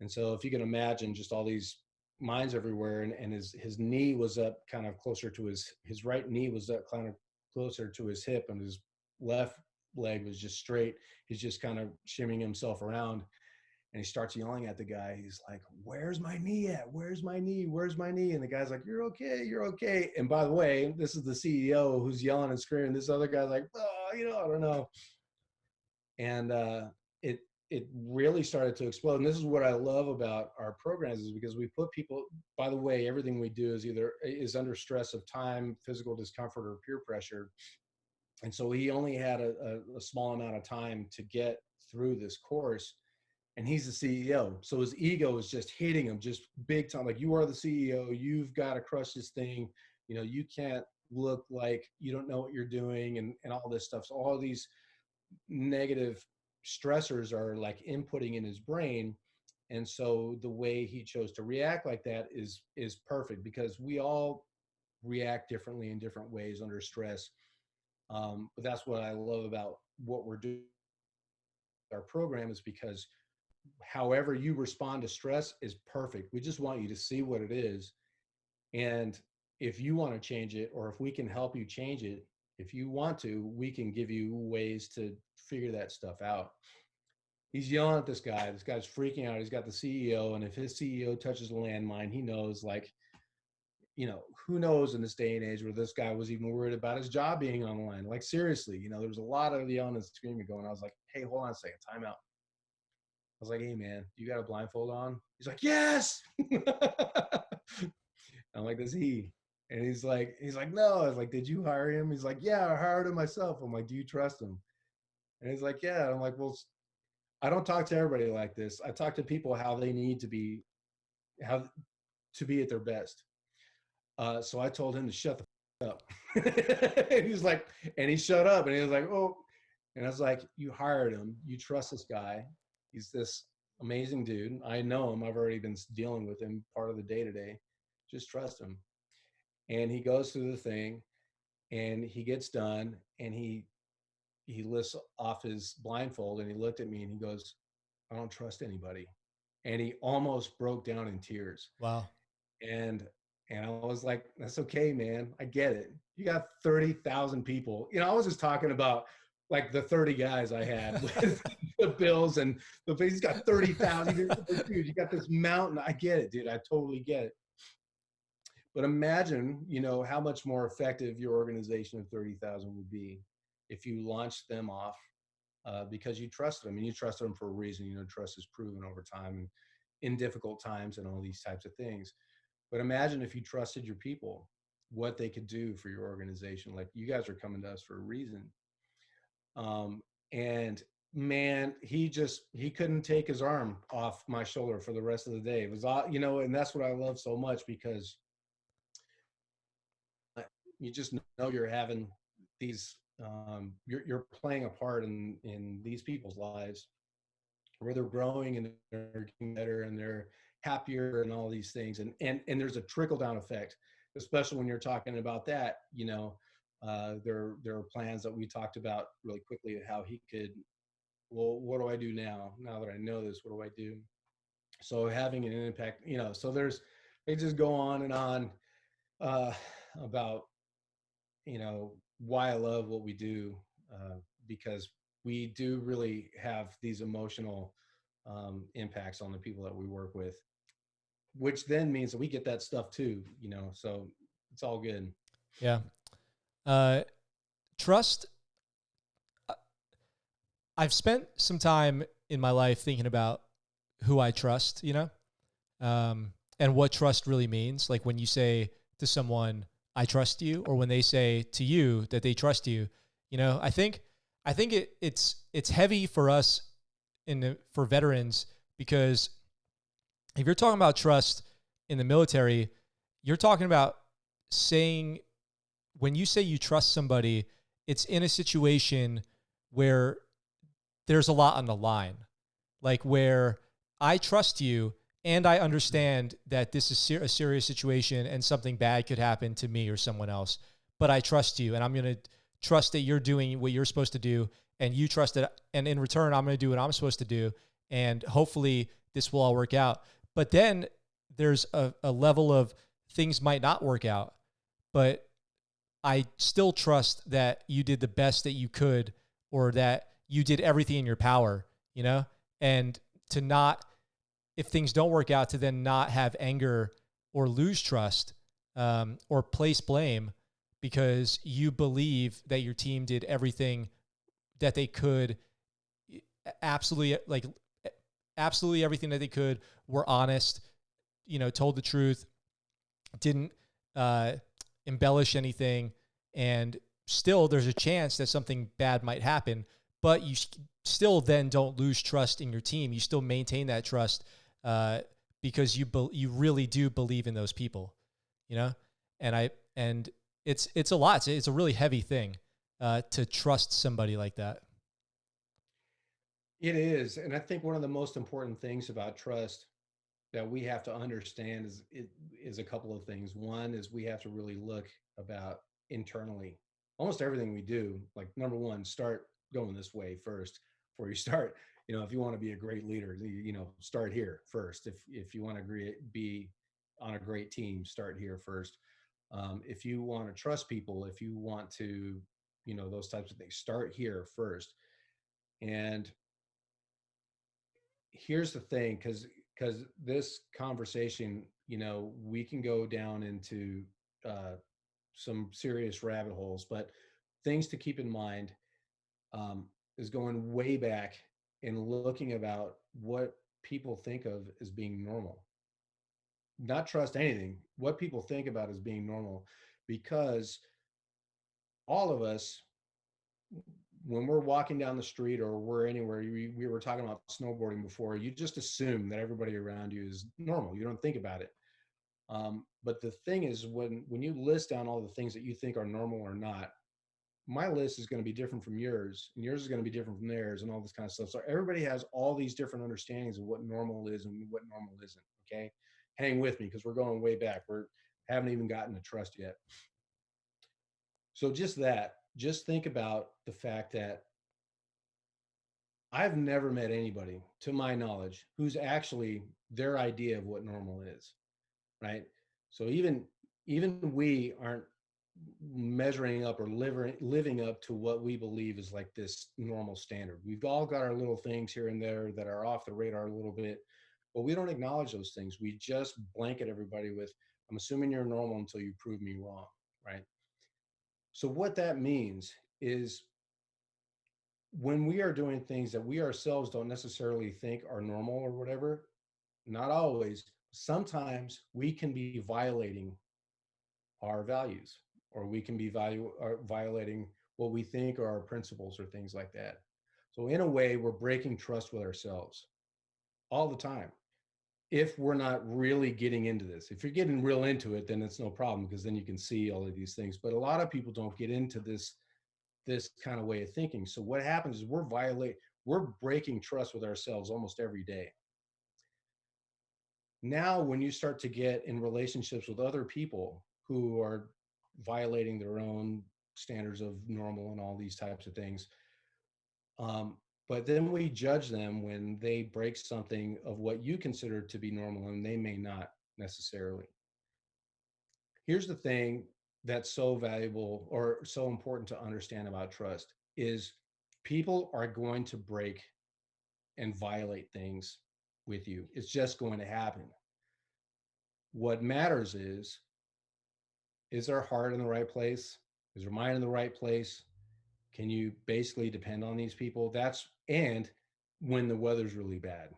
And so if you can imagine just all these mines everywhere, and his knee was up kind of closer to his right knee was up kind of closer to his hip, and his left leg was just straight. He's just kind of shimmying himself around, and he starts yelling at the guy. He's like, where's my knee at? Where's my knee? Where's my knee? And the guy's like, you're okay, you're okay. And by the way, this is the CEO who's yelling and screaming. This other guy's like, oh, I don't know. And it really started to explode. And this is what I love about our programs, is because we put people, by the way, everything we do is under stress of time, physical discomfort, or peer pressure. And so he only had a small amount of time to get through this course, and he's the CEO. So his ego is just hitting him just big time. Like, you are the CEO, you've got to crush this thing. You can't look like you don't know what you're doing, and all this stuff. So all these negative stressors are like inputting in his brain. And so the way he chose to react like that is perfect, because we all react differently in different ways under stress. But that's what I love about what we're doing our program, is because however you respond to stress is perfect. We just want you to see what it is. And if you want to change it, or if we can help you change it, if you want to, we can give you ways to figure that stuff out. He's yelling at this guy. This guy's freaking out. He's got the CEO. And if his CEO touches a landmine, he knows, like, who knows in this day and age where this guy was even worried about his job being on the line. Like, seriously, there was a lot of yelling and screaming going. I was like, hey, hold on a second, time out. I was like, hey, man, you got a blindfold on? He's like, yes. I'm like, does he? And he's like, no. I was like, did you hire him? He's like, yeah, I hired him myself. I'm like, do you trust him? And he's like, yeah. And I'm like, well, I don't talk to everybody like this. I talk to people how they need to be, how to be at their best. So I told him to shut the up. And he's like, and he shut up, and he was like, oh. And I was like, you hired him. You trust this guy. He's this amazing dude. I know him. I've already been dealing with him part of the day to day. Just trust him. And he goes through the thing, and he gets done, and he lifts off his blindfold, and he looked at me, and he goes, I don't trust anybody. And he almost broke down in tears. Wow. And I was like, that's okay, man. I get it. You got 30,000 people. I was just talking about like the 30 guys I had with the Bills, and he's got 30,000. Dude, you got this mountain. I get it, dude. I totally get it. But imagine, how much more effective your organization of 30,000 would be if you launched them off because you trusted them, and you trusted them for a reason. Trust is proven over time and in difficult times and all these types of things. But imagine if you trusted your people, what they could do for your organization. Like, you guys are coming to us for a reason. And man, he couldn't take his arm off my shoulder for the rest of the day. It was, and that's what I love so much, because you just know you're having these, you're playing a part in these people's lives, where they're growing and they're getting better and they're happier and all these things. And there's a trickle down effect, especially when you're talking about that. There are plans that we talked about really quickly, how he could, well, what do I do now that I know this? What do I do? So having an impact, so they just go on and on about, why I love what we do, because we do really have these emotional impacts on the people that we work with, which then means that we get that stuff too, so it's all good. Yeah. Trust. I've spent some time in my life thinking about who I trust, and what trust really means. Like, when you say to someone, I trust you, or when they say to you that they trust you, I think it's heavy for us for veterans, because if you're talking about trust in the military, you're talking about saying, when you say you trust somebody, it's in a situation where there's a lot on the line, like where I trust you and I understand that this is a serious situation and something bad could happen to me or someone else, but I trust you, and I'm going to trust that you're doing what you're supposed to do, and you trust it, and in return, I'm going to do what I'm supposed to do, and hopefully this will all work out. But then there's a level of things might not work out, but I still trust that you did the best that you could, or that you did everything in your power, and to not, if things don't work out, to then not have anger or lose trust, or place blame, because you believe that your team did everything that they could, absolutely everything that they could, were honest, told the truth, didn't embellish anything, and still there's a chance that something bad might happen, but you still then don't lose trust in your team. You still maintain that trust, because you really do believe in those people, and It's a lot. It's a really heavy thing to trust somebody like that. It is. And I think one of the most important things about trust that we have to understand is a couple of things. One is we have to really look about internally. Almost everything we do, like number one, start going this way first before you start. If you want to be a great leader, start here first. If you want to be on a great team, start here first. If you want to trust people, if you want to, those types of things, start here first. And here's the thing, because this conversation, we can go down into uh, some serious rabbit holes, but things to keep in mind, is going way back and looking about what people think of as being normal. Not trust anything, what people think about as being normal, because all of us, when we're walking down the street or we're anywhere, we were talking about snowboarding before, you just assume that everybody around you is normal. You don't think about it. But the thing is, when you list down all the things that you think are normal or not, my list is going to be different from yours, and yours is going to be different from theirs, and all this kind of stuff. So everybody has all these different understandings of what normal is and what normal isn't. Okay, hang with me because we're going way back. We haven't even gotten to trust yet. So just think about the fact that I've never met anybody, to my knowledge, who's actually their idea of what normal is, right? So even we aren't measuring up or living up to what we believe is like this normal standard. We've all got our little things here and there that are off the radar a little bit, but we don't acknowledge those things. We just blanket everybody with, I'm assuming you're normal until you prove me wrong, right? So what that means is when we are doing things that we ourselves don't necessarily think are normal or whatever, not always, sometimes we can be violating our values, or we can be violating what we think are our principles or things like that. So in a way, we're breaking trust with ourselves all the time. If we're not really getting into this, if you're getting real into it, then it's no problem because then you can see all of these things. But a lot of people don't get into this kind of way of thinking. So what happens is we're breaking trust with ourselves almost every day. Now, when you start to get in relationships with other people who are violating their own standards of normal and all these types of things, but then we judge them when they break something of what you consider to be normal and they may not necessarily. Here's the thing that's so valuable or so important to understand about trust is people are going to break and violate things with you. It's just going to happen. What matters is their heart in the right place? Is their mind in the right place? Can you basically depend on these people? And when the weather's really bad,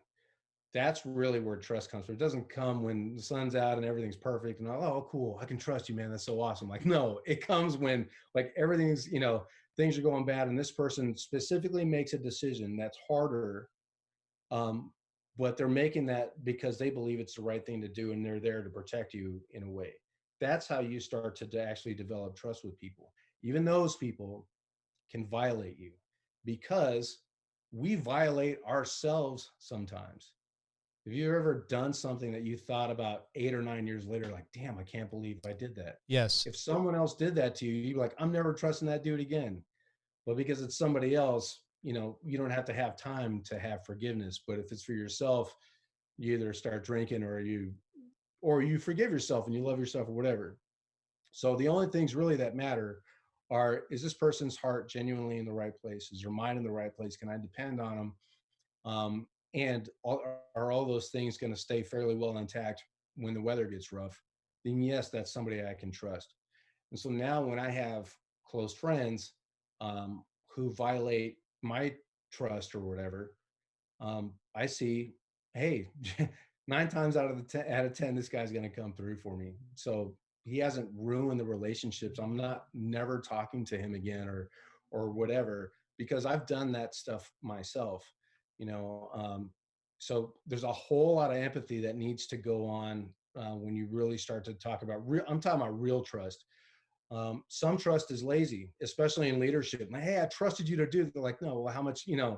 that's really where trust comes from. It doesn't come when the sun's out and everything's perfect and oh, cool, I can trust you, man. That's so awesome. Like, no, it comes when like everything's, things are going bad and this person specifically makes a decision that's harder. Um, but they're making that because they believe it's the right thing to do and they're there to protect you in a way. That's how you start to actually develop trust with people. Even those people can violate you because we violate ourselves sometimes. Have you ever done something that you thought about 8 or 9 years later, like, damn, I can't believe I did that? Yes. If someone else did that to you, you'd be like, I'm never trusting that dude again. But because it's somebody else, you don't have to have time to have forgiveness. But if it's for yourself, you either start drinking or you forgive yourself and you love yourself or whatever. So the only things really that matter are, is this person's heart genuinely in the right place? Is their mind in the right place? Can I depend on them? And are all those things going to stay fairly well intact when the weather gets rough? Then yes, that's somebody I can trust. And so now when I have close friends who violate my trust or whatever, I see, hey, 9 times out of 10, this guy's going to come through for me. So he hasn't ruined the relationships. I'm not never talking to him again or whatever, because I've done that stuff myself, you know. So there's a whole lot of empathy that needs to go on when you really start to talk about real. I'm talking about real trust. Some trust is lazy, especially in leadership. Like, hey, I trusted you to do. They're like, no, well, how much? I'm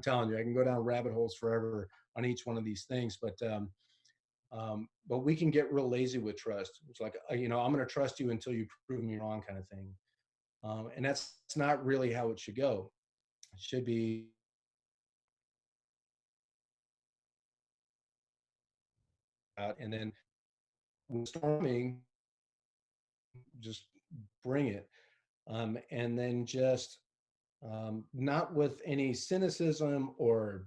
telling you, I can go down rabbit holes forever on each one of these things. But we can get real lazy with trust. It's like, I'm going to trust you until you prove me wrong, kind of thing. And that's not really how it should go. It should be, and then when storming, just bring it. And then just not with any cynicism or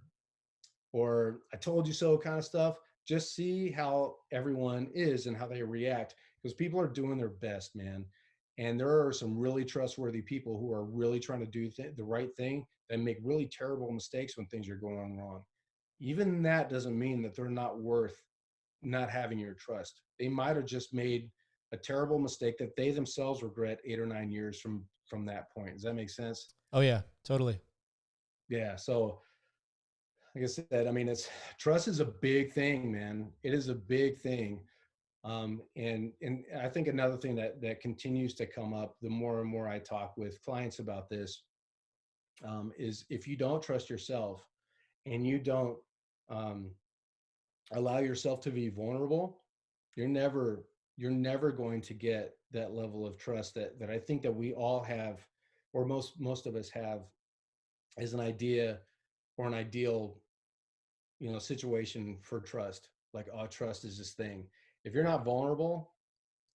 I told you so kind of stuff. Just see how everyone is and how they react, because people are doing their best, man. And there are some really trustworthy people who are really trying to do the right thing and make really terrible mistakes when things are going wrong. Even that doesn't mean that they're not worth not having your trust. They might have just made a terrible mistake that they themselves regret 8 or 9 years from that point. Does that make sense? Oh yeah, totally. Yeah. So like I said, I mean, it's trust is a big thing, man. It is a big thing. And I think another thing that continues to come up the more and more I talk with clients about this, is if you don't trust yourself and you don't um, allow yourself to be vulnerable, you're never you're never going to get that level of trust that I think that we all have, or most of us have, as an idea or an ideal, situation for trust. Like, oh, trust is this thing. If you're not vulnerable,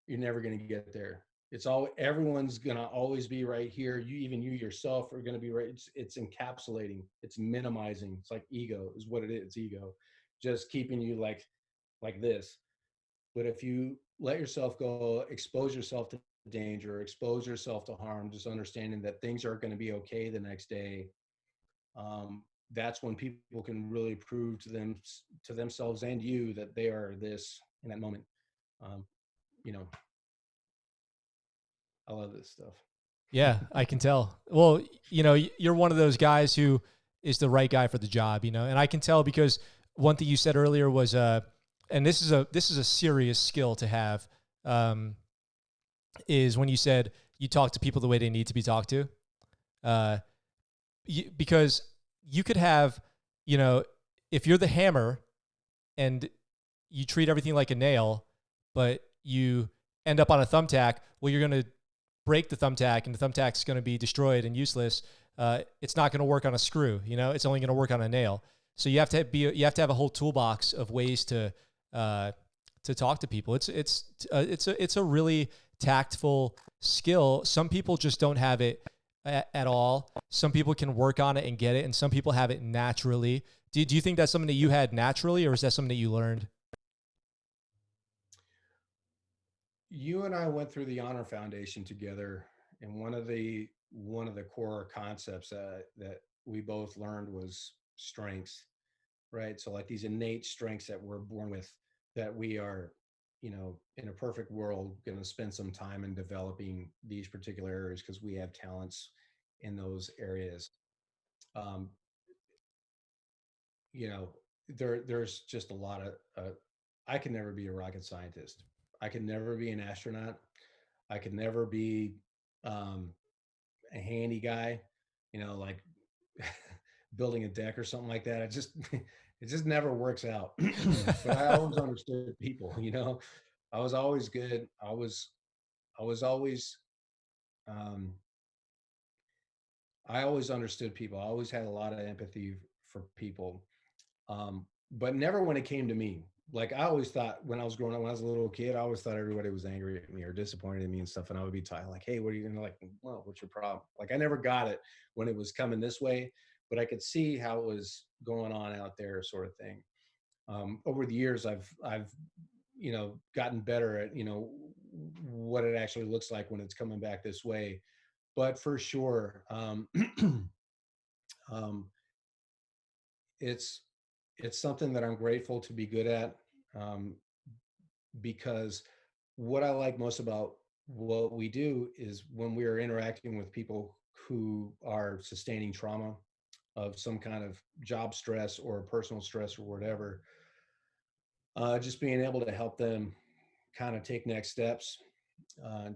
you're never going to get there. It's all Everyone's going to always be right here. You yourself are going to be right. It's encapsulating. It's minimizing. It's like ego is what it is. It's ego, just keeping you like this. But if you let yourself go, expose yourself to danger, expose yourself to harm, just understanding that things are going to be okay the next day, that's when people can really prove to themselves and you that they are this in that moment. Um, you know, I love this stuff. Yeah, I can tell. Well, you're one of those guys who is the right guy for the job, and I can tell because one thing you said earlier was, and this is a serious skill to have, um, is when you said you talk to people the way they need to be talked to, uh, because you could have, you know, if you're the hammer and you treat everything like a nail, but you end up on a thumbtack, well, you're going to break the thumbtack and the thumbtack's going to be destroyed and useless. It's not going to work on a screw. It's only going to work on a nail. So you have to have a whole toolbox of ways to talk to people. It's a really tactful skill. Some people just don't have it at all. Some people can work on it and get it, and some people have it naturally. Do you think that's something that you had naturally, or is that something that you learned? You and I went through the Honor Foundation together, and one of the core concepts that we both learned was strengths, right? So like these innate strengths that we're born with, that we are, in a perfect world, going to spend some time in developing these particular areas because we have talents in those areas. Um, you know, there's just a lot of. I can never be a rocket scientist. I can never be an astronaut. I could never be um, a handy guy, like building a deck or something like that. It just never works out. But I always understood people. I was always good. I was always um, I always understood people. I always had a lot of empathy for people, but never when it came to me. Like I always thought when I was growing up, when I was a little kid, I always thought everybody was angry at me or disappointed in me and stuff. And I would be tired, like, "Hey, what are you gonna like? Well, what's your problem?" Like I never got it when it was coming this way, but I could see how it was going on out there, sort of thing. Over the years, I've gotten better at what it actually looks like when it's coming back this way. But for sure, um, it's it's something that I'm grateful to be good at, um, because what I like most about what we do is when we are interacting with people who are sustaining trauma of some kind of job stress or personal stress or whatever, just being able to help them kind of take next steps,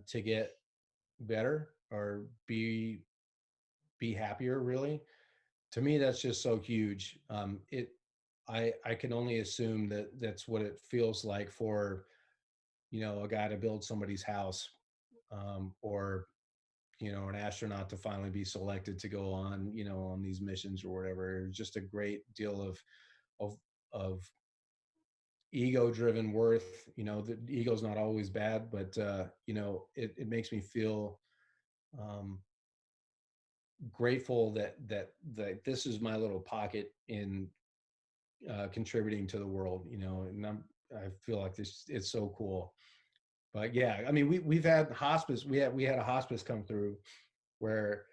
to get better or be happier, really. To me, that's just so huge. I can only assume that that's what it feels like for, a guy to build somebody's house, or an astronaut to finally be selected to go on, on these missions or whatever. Just a great deal of of ego driven worth. The ego's not always bad, but it makes me feel um, grateful that this is my little pocket in contributing to the world. And I feel like this it's so cool. But yeah, I mean, we've had hospice. We had a hospice come through where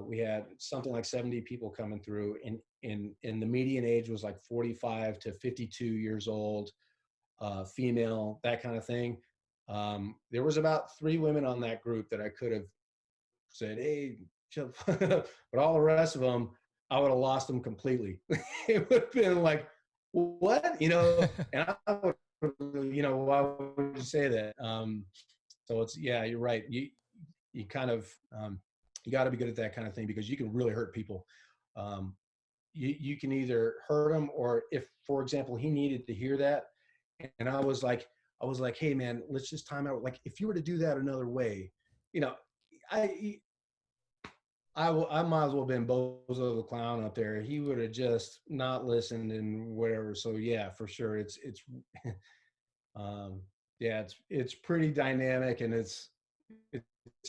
we had something like 70 people coming through, and in the median age was like 45 to 52 years old, female, that kind of thing. There was about 3 women on that group that I could have said, "Hey," but all the rest of them, I would have lost them completely. It would have been like, "What?" And I would, why would you say that? So it's, yeah, you're right. You kind of, you got to be good at that kind of thing, because you can really hurt people. Um, you can either hurt them, or if, for example, he needed to hear that, and I was like, "Hey man, let's just time out. Like, if you were to do that another way, you know, I I might as well have been Bozo the Clown up there. He would have just not listened and whatever." So yeah, for sure, it's um, yeah, it's pretty dynamic, and it's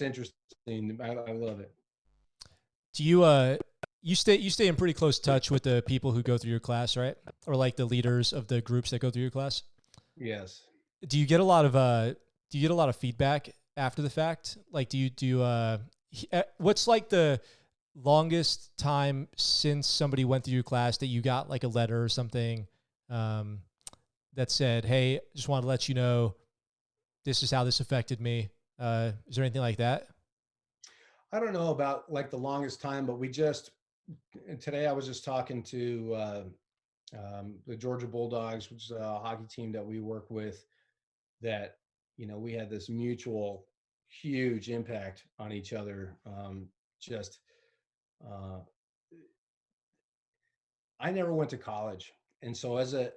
interesting. I love it. Do you stay in pretty close touch with the people who go through your class, right? Or like the leaders of the groups that go through your class? Yes. Do you get a lot of feedback after the fact? Like, what's like the longest time since somebody went through your class that you got like a letter or something, um, that said, "Hey, just wanted to let you know this is how this affected me." Is there anything like that? I don't know about like the longest time, but today I was just talking to the Georgia Bulldogs, which is a hockey team that we work with. That we had this mutual huge impact on each other. Just uh, I never went to college, and so as a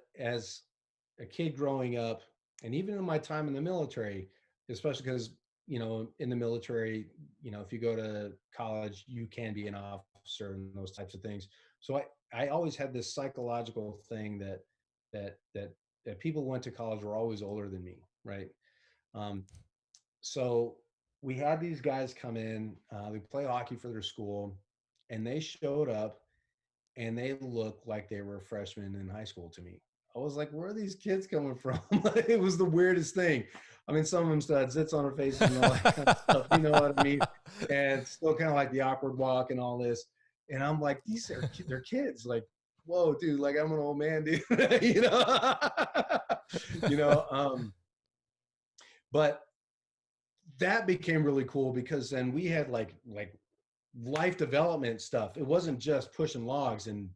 kid growing up, and even in my time in the military, especially because in the military, if you go to college, you can be an officer and those types of things. So I always had this psychological thing that that people who went to college were always older than me, right? Um, so we had these guys come in, they play hockey for their school, and they showed up and they looked like they were freshmen in high school to me. I was like, where are these kids coming from? It was the weirdest thing. I mean, some of them still had zits on their faces and all that kind of stuff. You know what I mean? And still kind of like the awkward walk and all this. And I'm like, they're kids. Like, whoa, dude! Like, I'm an old man, dude. you know, you know. But that became really cool, because then we had like life development stuff. It wasn't just pushing logs. And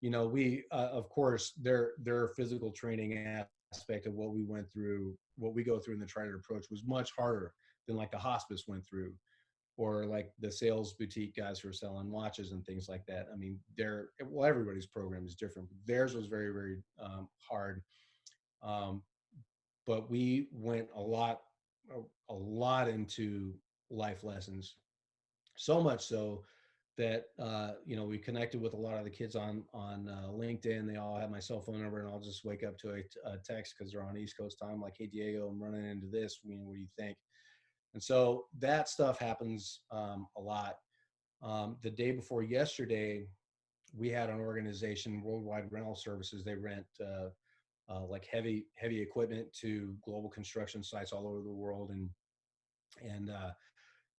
we of course, their physical training aspect of what we go through in the Trident approach was much harder than like the hospice went through, or like the sales boutique guys who are selling watches and things like that. I mean, everybody's program is different. Theirs was very, very hard. um, but we went a lot into life lessons, so much so that we connected with a lot of the kids on LinkedIn. They all have my cell phone number, and I'll just wake up to a text because they're on East Coast time, like, "Hey Diego, I'm running into this. What do you think?" And so that stuff happens a lot. The day before yesterday, we had an organization, Worldwide Rental Services. They rent like heavy equipment to global construction sites all over the world, and uh,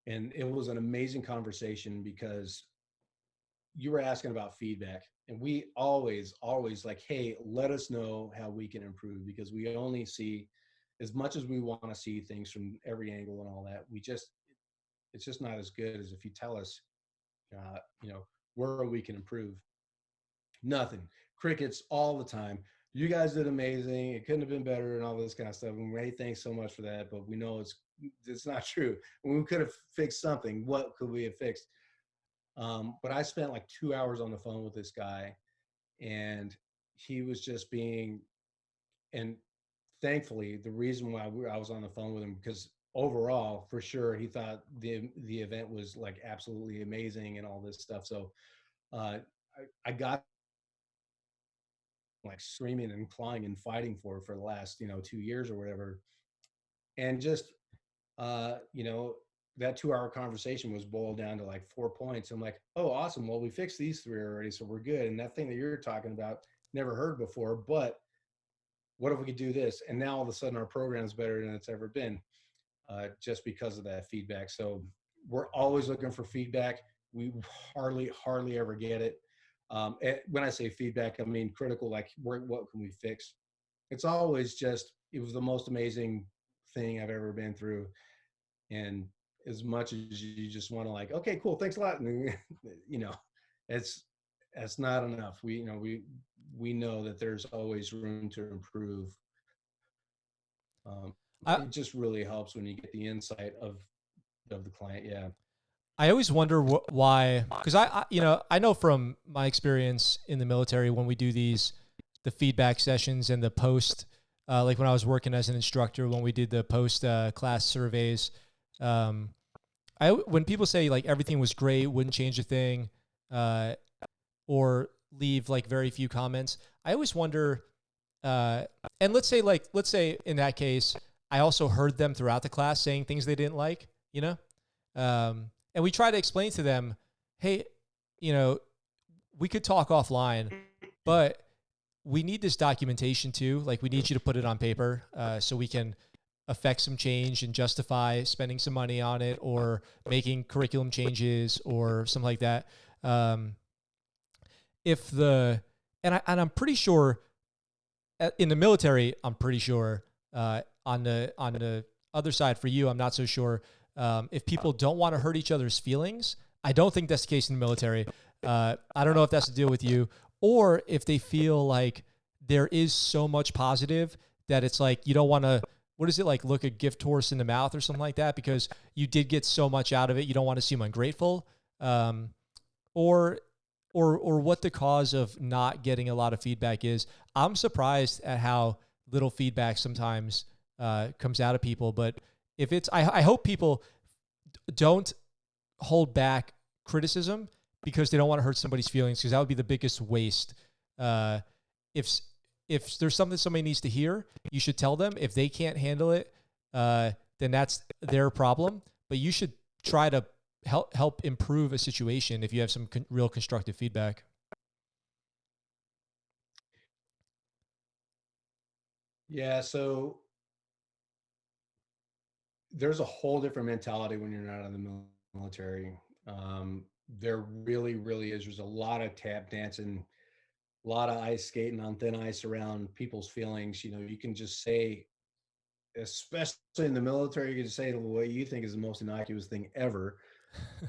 and it was an amazing conversation, because you were asking about feedback, and we always like, "Hey, let us know how we can improve," because we only see as much as we want to see things from every angle and all that. It's just not as good as if you tell us where we can improve. Nothing. Crickets all the time. you guys did amazing. It couldn't have been better and all this kind of stuff. And hey, thanks so much for that. But we know it's not true. We could have fixed something. What could we have fixed? But I spent like 2 hours on the phone with this guy, and he was just being, and thankfully, the reason why I was on the phone with him, because overall, for sure, he thought the event was like absolutely amazing and all this stuff. So uh, I got like screaming and clawing and fighting for the last 2 years or whatever, and just that 2 hour conversation was boiled down to like 4 points. I'm like, oh, awesome. Well, we fixed these three already, so we're good. And that thing that you're talking about, never heard before, but what if we could do this? And now all of a sudden our program is better than it's ever been, just because of that feedback. So we're always looking for feedback. We hardly ever get it. When I say feedback, I mean critical, like what can we fix? It's always just, it was the most amazing thing I've ever been through. And as much as you just want to like, okay, cool, thanks a lot. And you know, it's, that's not enough. We know that there's always room to improve. I, It just really helps when you get the insight of the client. Yeah. I always wonder why, because I know from my experience in the military when we do the feedback sessions and the post, like when I was working as an instructor, when we did the post class surveys, um, when people say like everything was great, wouldn't change a thing, uh, or leave like very few comments, I always wonder. Uh, and let's say in that case, I also heard them throughout the class saying things they didn't like, you know, and we try to explain to them, hey, you know, we could talk offline, but we need this documentation too. Like we need you to put it on paper so we can affect some change and justify spending some money on it or making curriculum changes or something like that. Um, if the and I'm pretty sure in the military, I'm pretty sure on the other side for you, I'm not so sure. If people don't want to hurt each other's feelings, I don't think that's the case in the military. I don't know if that's to deal with you or if they feel like there is so much positive that it's like you don't want to. What is it like? Look a gift horse in the mouth or something like that because you did get so much out of it. You don't want to seem ungrateful, um, or or what the cause of not getting a lot of feedback is. I'm surprised at how little feedback sometimes comes out of people. But if it's, I hope people don't hold back criticism because they don't want to hurt somebody's feelings because that would be the biggest waste. Uh, if if there's something somebody needs to hear, you should tell them. If they can't handle it, then that's their problem. But you should try to help improve a situation if you have some real constructive feedback. Yeah. So there's a whole different mentality when you're not in the military. There really is. There's a lot of tap dancing, a lot of ice skating on thin ice around people's feelings. You can just say, especially in the military, you can just say what you think is the most innocuous thing ever.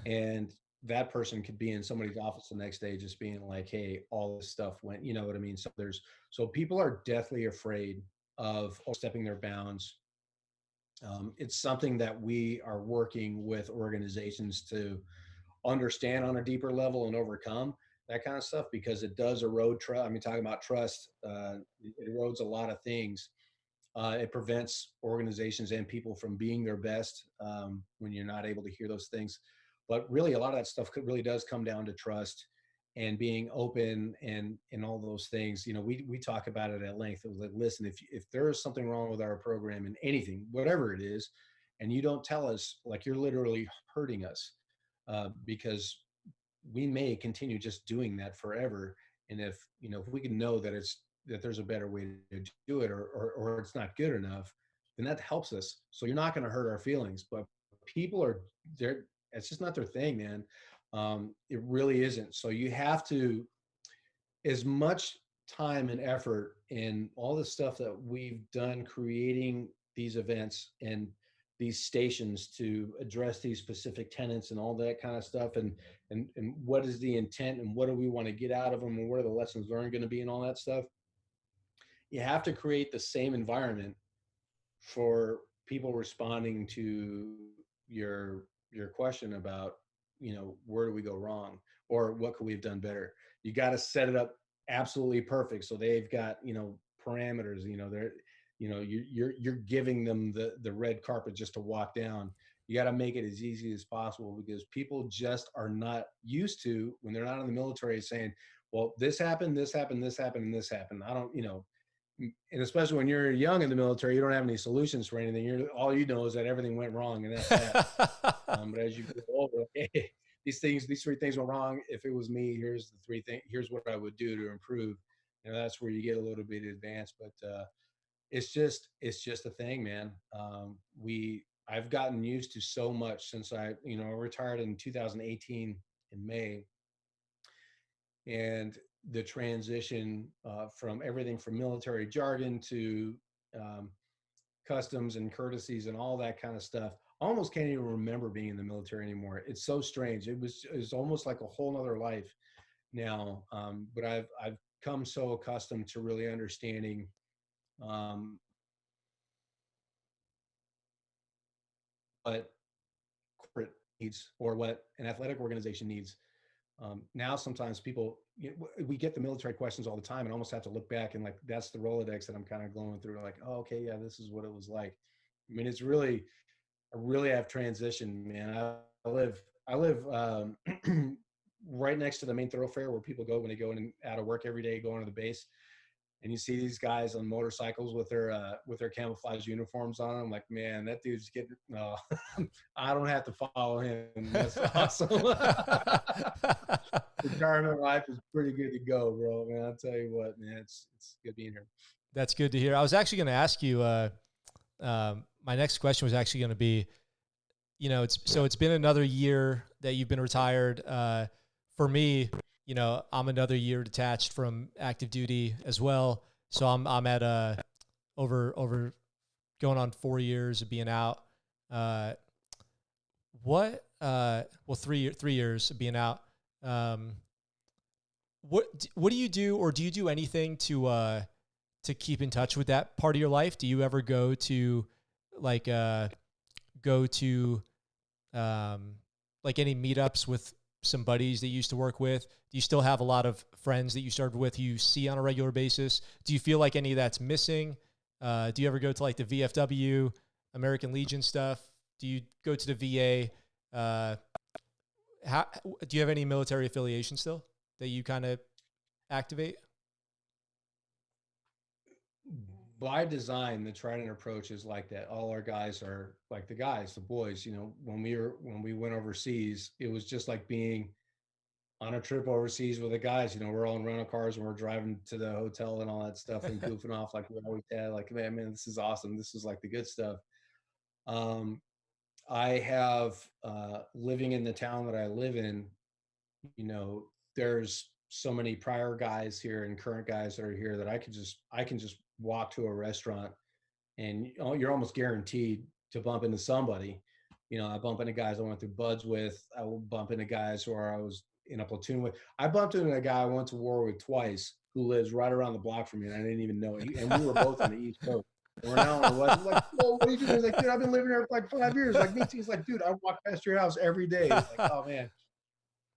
And that person could be in somebody's office the next day just being like, hey, all this stuff went, you know what I mean? So people are deathly afraid of stepping their bounds. It's something that we are working with organizations to understand on a deeper level and overcome that kind of stuff because it does erode trust. I mean, talking about trust, it erodes a lot of things. It prevents organizations and people from being their best when you're not able to hear those things. But really, a lot of that stuff really does come down to trust and being open and all those things. We talk about it at length. It was like, listen, if there is something wrong with our program and anything, whatever it is, and you don't tell us, like you're literally hurting us because we may continue just doing that forever. And if we can know that there's a better way to do it or it's not good enough, then that helps us. So you're not going to hurt our feelings. But people are there. It's just not their thing, man. It really isn't. So you have to, as much time and effort in all the stuff that we've done creating these events and these stations to address these specific tenants and all that kind of stuff and what is the intent and what do we want to get out of them and what are the lessons learned going to be and all that stuff. you have to create the same environment for people responding to your question about, where do we go wrong, or what could we have done better. You got to set it up absolutely perfect, so they've got, parameters, they're, you're giving them the red carpet just to walk down. You got to make it as easy as possible, because people just are not used to, when they're not in the military, saying, well, this happened, this happened, this happened, and this happened. I don't, and especially when you're young in the military, you don't have any solutions for anything. All you know is that everything went wrong, and that's that. But as you get older, hey, these three things went wrong. If it was me, here's the three things. Here's what I would do to improve. That's where you get a little bit advanced. But it's just a thing, man. I've gotten used to so much since I retired in 2018 in May, and the transition from everything from military jargon to um, customs and courtesies and all that kind of stuff. I almost can't even remember being in the military anymore. It's so strange. It was almost like a whole nother life now. But I've come so accustomed to really understanding um, what corporate needs, or what an athletic organization needs. Now, sometimes we get the military questions all the time, and almost have to look back, and like, that's the Rolodex that I'm kind of going through. Like, oh, okay, yeah, this is what it was like. I mean, I really have transitioned, man. I live right next to the main thoroughfare where people go when they go in and out of work every day, going to the base. And you see these guys on motorcycles with their camouflage uniforms on. I'm like, man, that dude's getting. No, I don't have to follow him. That's awesome. Retirement life is pretty good to go, bro. Man, I'll tell you what, man, it's good being here. That's good to hear. I was actually going to ask you. My next question was actually going to be, it's been another year that you've been retired. For me, I'm another year detached from active duty as well. So I'm at over going on 4 years of being out. Well, 3 years of being out. What do you do, or do you do anything to keep in touch with that part of your life? Do you ever go to like go to like any meetups with some buddies that you used to work with? Do you still have a lot of friends that you started with you see on a regular basis? Do you feel like any of that's missing? Do you ever go to like the VFW, American Legion stuff? Do you go to the VA? How do you have any military affiliation still that you kind of activate? By design, the Trident approach is like that. All our guys are like the guys, the boys. When we went overseas, it was just like being on a trip overseas with the guys. We're all in rental cars and we're driving to the hotel and all that stuff and goofing off like we always had. Like, man, this is awesome. This is like the good stuff. Um, I have living in the town that I live in, there's so many prior guys here and current guys that are here that I can just walk to a restaurant, and you're almost guaranteed to bump into somebody. I bump into guys I went through buds with. I will bump into guys who I was in a platoon with. I bumped into a guy I went to war with twice, who lives right around the block from me, and I didn't even know it. And we were both on the East Coast. And we're now on the West. I'm like, well, what are you doing? He's like, dude, I've been living here for like 5 years. Like, me too. He's like, dude, I walk past your house every day. It's like, oh man.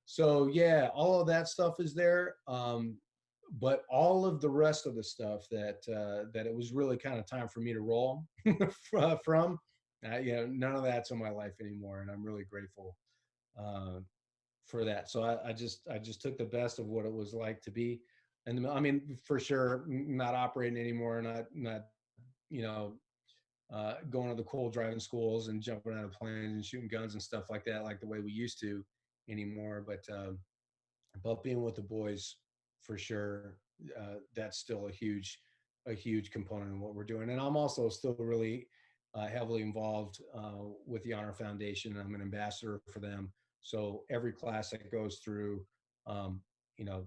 So yeah, all of that stuff is there. But all of the rest of the stuff that it was really kind of time for me to roll from, none of that's in my life anymore, and I'm really grateful uh, for that. So I just took the best of what it was like to be, and I mean, for sure, not operating anymore, not you know going to the cool driving schools and jumping out of planes and shooting guns and stuff like that, like the way we used to anymore. But being with the boys, for sure, that's still a huge component of what we're doing. And I'm also still really heavily involved with the Honor Foundation. I'm an ambassador for them. So every class that goes through, um, you know,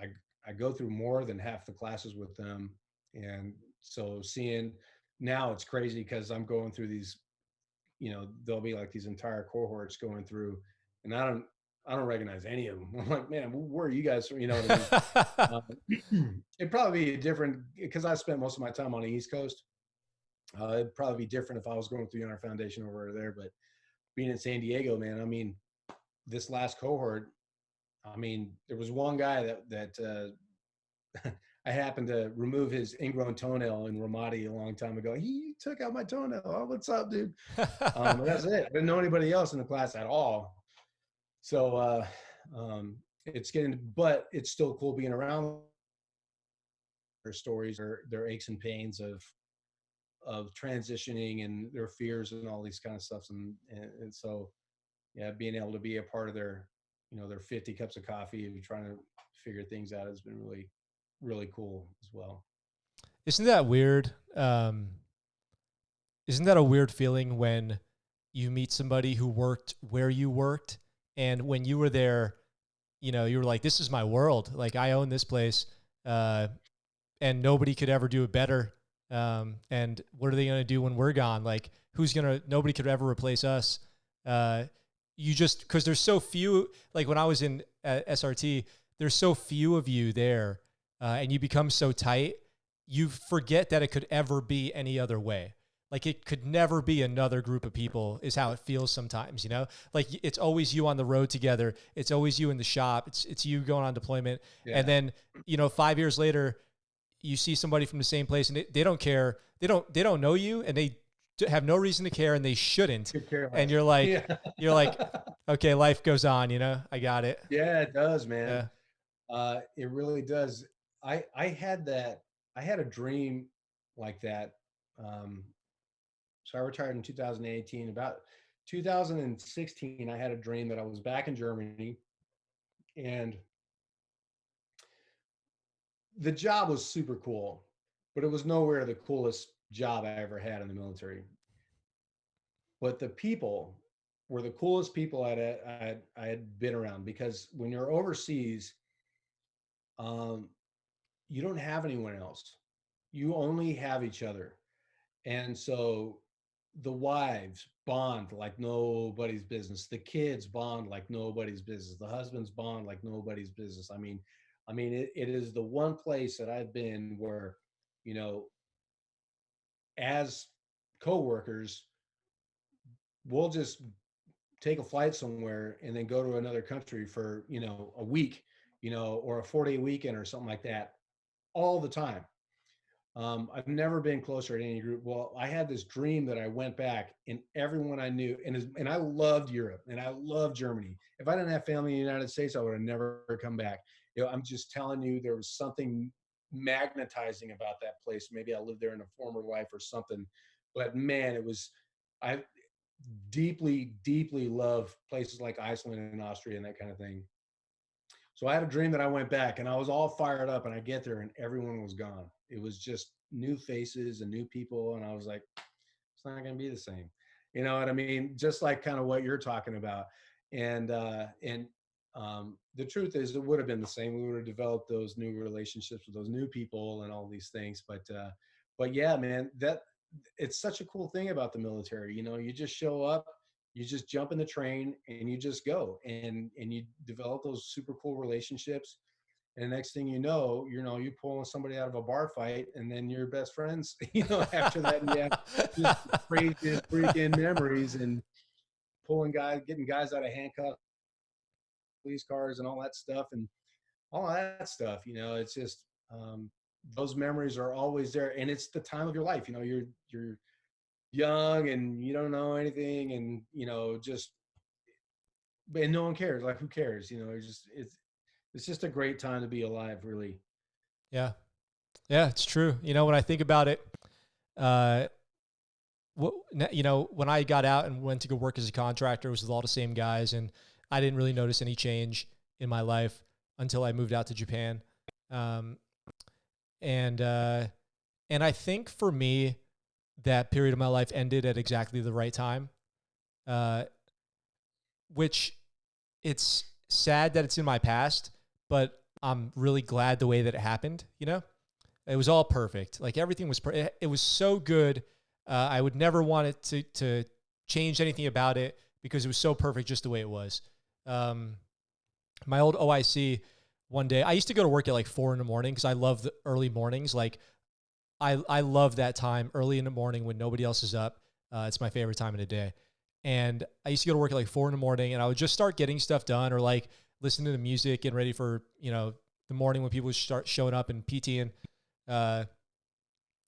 I I go through more than half the classes with them, and so seeing now, it's crazy because I'm going through these. There'll be like these entire cohorts going through, and I don't recognize any of them. I'm like, man, where are you guys from? You know what I mean? It'd probably be different because I spent most of my time on the East Coast. It'd probably be different if I was going through the Honor Foundation over there. But being in San Diego, man, I mean, this last cohort, I mean, there was one guy that I happened to remove his ingrown toenail in Ramadi a long time ago. He took out my toenail. Oh, what's up, dude? But that's it. I didn't know anybody else in the class at all. So but it's still cool being around their stories, their aches and pains of transitioning and their fears and all these kind of stuff. And so, yeah, being able to be a part of their, their 50 cups of coffee and trying to figure things out has been really, really cool as well. Isn't that weird? Isn't that a weird feeling when you meet somebody who worked where you worked, and when you were there, you were like, this is my world. Like, I own this place, and nobody could ever do it better. And what are they going to do when we're gone? Like, nobody could ever replace us. Cause there's so few, like when I was in SRT, there's so few of you there, and you become so tight, you forget that it could ever be any other way. Like, it could never be another group of people is how it feels sometimes, like it's always you on the road together. It's always you in the shop. It's you going on deployment. Yeah. And then, 5 years later, you see somebody from the same place and they don't care. They don't know you, and they have no reason to care, and they shouldn't. And you're like, okay, life goes on, I got it. Yeah, it does, man. Yeah. It really does. I had a dream like that. So I retired in 2018. About 2016, I had a dream that I was back in Germany, and the job was super cool, but it was nowhere the coolest job I ever had in the military. But the people were the coolest people I had been around, because when you're overseas, you don't have anyone else. You only have each other. And so the wives bond like nobody's business. The kids bond like nobody's business. The husbands bond like nobody's business. I mean, it is the one place that I've been where, as coworkers, we'll just take a flight somewhere and then go to another country for, a week, or a 4-day weekend or something like that all the time. I've never been closer to any group. Well, I had this dream that I went back and everyone I knew, and I loved Europe and I loved Germany. If I didn't have family in the United States, I would have never come back. I'm just telling you, there was something magnetizing about that place. Maybe I lived there in a former life or something, but man, I deeply, deeply love places like Iceland and Austria and that kind of thing. So I had a dream that I went back and I was all fired up, and I get there and everyone was gone. It was just new faces and new people. And I was like, it's not going to be the same. You know what I mean? Just like kind of what you're talking about. And the truth is, it would have been the same. We would have developed those new relationships with those new people and all these things. But yeah, man, it's such a cool thing about the military. You just show up, you just jump in the train and you just go, and you develop those super cool relationships. And the next thing you know, you pulling somebody out of a bar fight, and then you're best friends, after that. And you have just crazy freaking memories, and getting guys out of handcuffs, police cars and all that stuff. It's just, those memories are always there. And it's the time of your life. You're young and you don't know anything, and, and no one cares. Like, who cares? It's just a great time to be alive, really. Yeah. Yeah, it's true. When I think about it, when I got out and went to go work as a contractor, it was with all the same guys, and I didn't really notice any change in my life until I moved out to Japan. And I think for me, that period of my life ended at exactly the right time, which it's sad that it's in my past, but I'm really glad the way that it happened. It was all perfect. Like, everything was, it was so good. I would never want it to change anything about it, because it was so perfect just the way it was. my old OIC one day, I used to go to work at like 4 in the morning because I love the early mornings. Like I love that time early in the morning when nobody else is up. It's my favorite time of the day. And I used to go to work at like 4 in the morning, and I would just start getting stuff done, or like listening to the music, getting ready for, the morning when people would start showing up and PTing. Uh,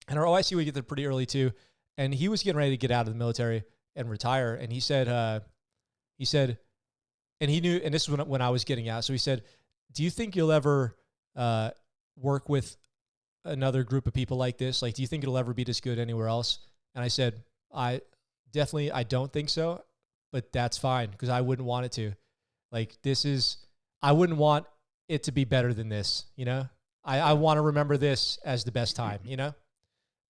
and our OIC would get there pretty early too. And he was getting ready to get out of the military and retire. And he said, and he knew, and this is when I was getting out. So he said, do you think you'll ever work with another group of people like this? Like, do you think it'll ever be this good anywhere else? And I said, I don't think so, but that's fine because I wouldn't want it to. Like, I wouldn't want it to be better than this, I want to remember this as the best time,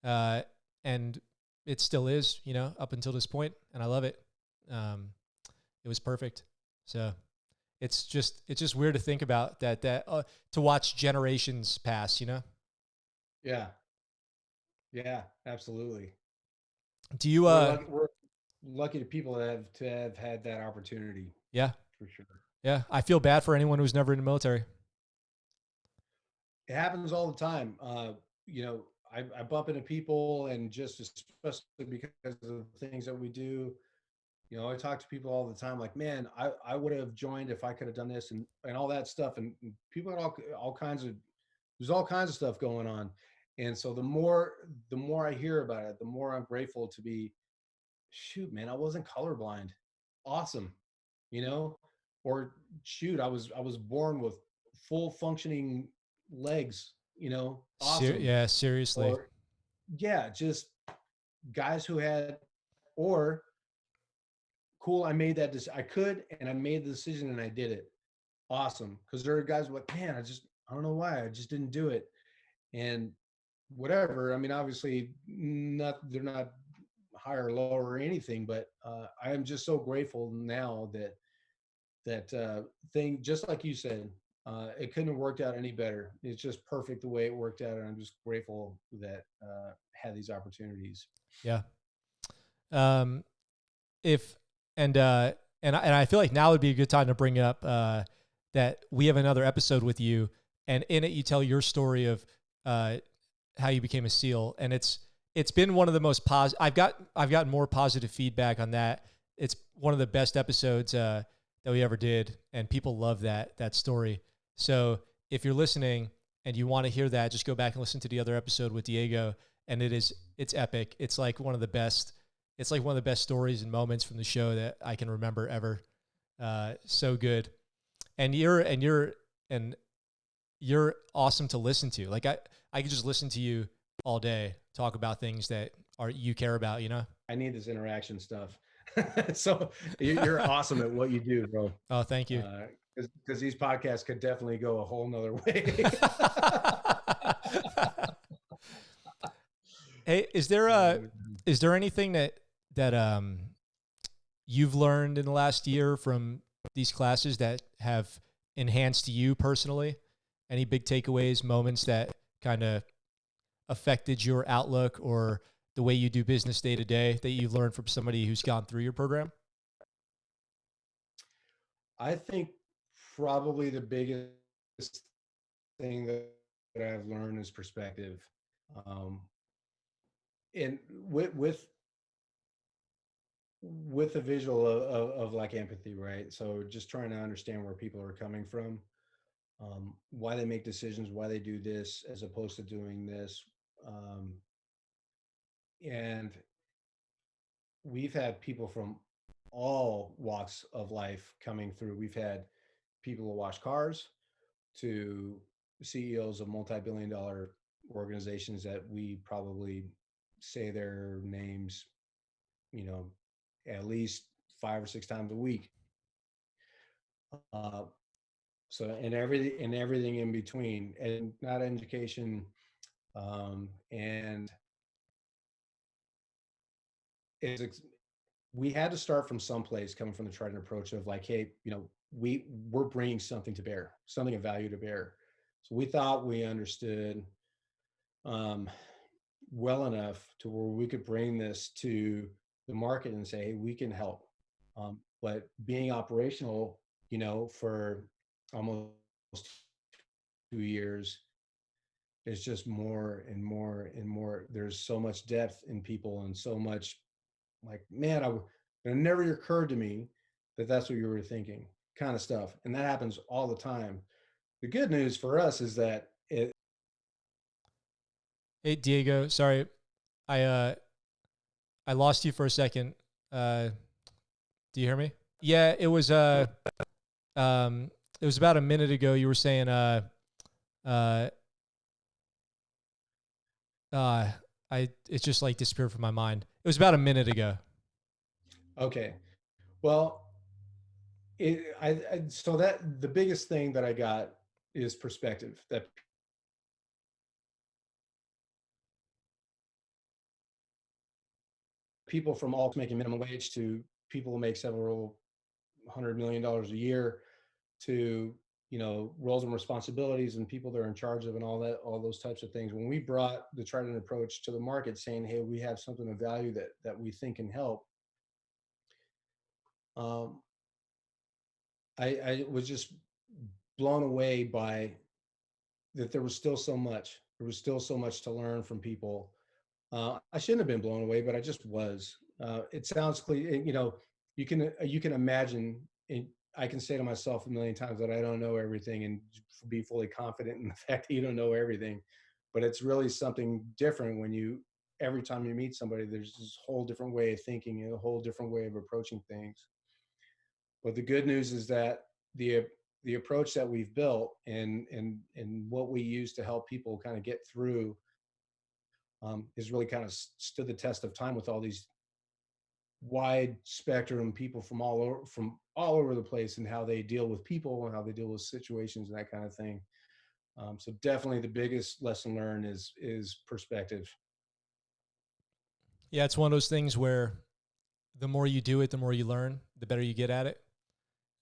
and it still is, up until this point, and I love it. It was perfect. So it's just weird to think about that, to watch generations pass, Yeah. Yeah, absolutely. Do you, We're lucky to people to have had that opportunity yeah, for sure. yeah. I feel bad for anyone who's never in the military. It happens all the time. I bump into people, and just especially because of the things that we do, I talk to people all the time, like, man, I would have joined if I could have done this, and all that stuff. And people got all kinds of, there's all kinds of stuff going on. And so the more I hear about it, the more I'm grateful to be, shoot, man, I wasn't colorblind. Awesome. You know, or shoot, I was born with full functioning legs, awesome. Yeah, seriously. Or yeah, just guys who had, or cool, I made that I could, and I made the decision and I did it. Awesome. Because there are guys who are like, man, I don't know why I just didn't do it. And whatever. I mean, obviously, they're not higher or lower or anything, but I am just so grateful now that thing, just like you said, it couldn't have worked out any better. It's just perfect the way it worked out, and I'm just grateful that had these opportunities. Yeah. Um, if and I feel like now would be a good time to bring up that we have another episode with you, and in it you tell your story of how you became a SEAL, and it's been one of the most positive. I've gotten more positive feedback on that. It's one of the best episodes that we ever did, and people love that story. So if you're listening and you want to hear that, just go back and listen to the other episode with Diego, and it's epic. It's like one of the best. It's like one of the best stories and moments from the show that I can remember ever. So good, and you're awesome to listen to. Like I could just listen to you all day talk about things that you care about. I need this interaction stuff. So you're awesome at what you do, bro. Oh, thank you. Because these podcasts could definitely go a whole nother way. Hey, is there anything that you've learned in the last year from these classes that have enhanced you personally? Any big takeaways, moments that kind of affected your outlook or the way you do business day to day that you've learned from somebody who's gone through your program? I think probably the biggest thing that I've learned is perspective. Um, and with a visual of like empathy, right? So just trying to understand where people are coming from, why they make decisions, why they do this as opposed to doing this. Um, and we've had people from all walks of life coming through. We've had people who wash cars to CEOs of multi-billion-dollar organizations that we probably say their names, you know, at least 5 or 6 times a week. Uh, and everything in between, and not education, and it's we had to start from someplace, coming from the Trident approach of like, hey, we're bringing something to bear, something of value to bear. So we thought we understood um, well enough to where we could bring this to the market and say, hey, we can help. But being operational, for almost 2 years, it's just more and more and more. There's so much depth in people and so much like, man, it never occurred to me that that's what you were thinking, kind of stuff. And that happens all the time. The good news for us is that it, Hey Diego, sorry, I uh I lost you for a second. Uh, do you hear me? Yeah, um it was about a minute ago. You were saying uh uh I it's just like disappeared from my mind. It was about a minute ago. okay, well, so that the biggest thing that I got is perspective. That people from all making minimum wage to people who make several $100 million a year to roles and responsibilities and people that are in charge of and all those types of things. When we brought the Trident approach to the market, saying, "Hey, we have something of value that we think can help," um, I was just blown away by that. There was still so much. There was still so much to learn from people. I shouldn't have been blown away, but I just was. It sounds clear, you can imagine. I can say to myself a million times that I don't know everything, and be fully confident in the fact that you don't know everything. But it's really something different when you every time you meet somebody, there's this whole different way of thinking and a whole different way of approaching things. But the good news is that the approach that we've built and what we use to help people kind of get through is really kind of stood the test of time with all these wide spectrum people from all over the place and how they deal with people and how they deal with situations and that kind of thing. So definitely the biggest lesson learned is perspective. Yeah, it's one of those things where the more you do it, the more you learn, the better you get at it.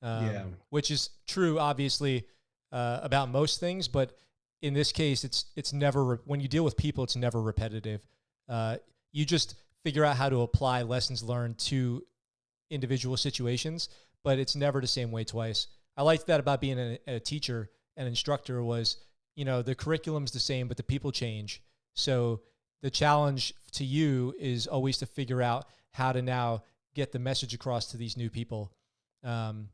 Yeah, Which is true, obviously, about most things. But in this case, it's never when you deal with people, it's never repetitive. You just figure out how to apply lessons learned to individual situations, but it's never the same way twice. I liked that about being a teacher, an instructor was, the curriculum's the same, but the people change. So the challenge to you is always to figure out how to now get the message across to these new people, um,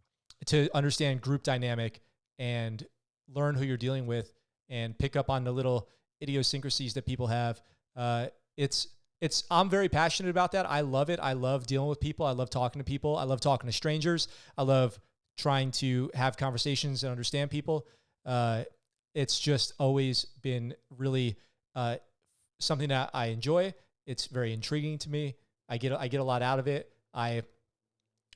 to understand group dynamic and learn who you're dealing with and pick up on the little idiosyncrasies that people have. It's I'm very passionate about that. I love it. I love dealing with people. I love talking to people. I love talking to strangers. I love trying to have conversations and understand people. It's just always been really something that I enjoy. It's very intriguing to me. I get a lot out of it. I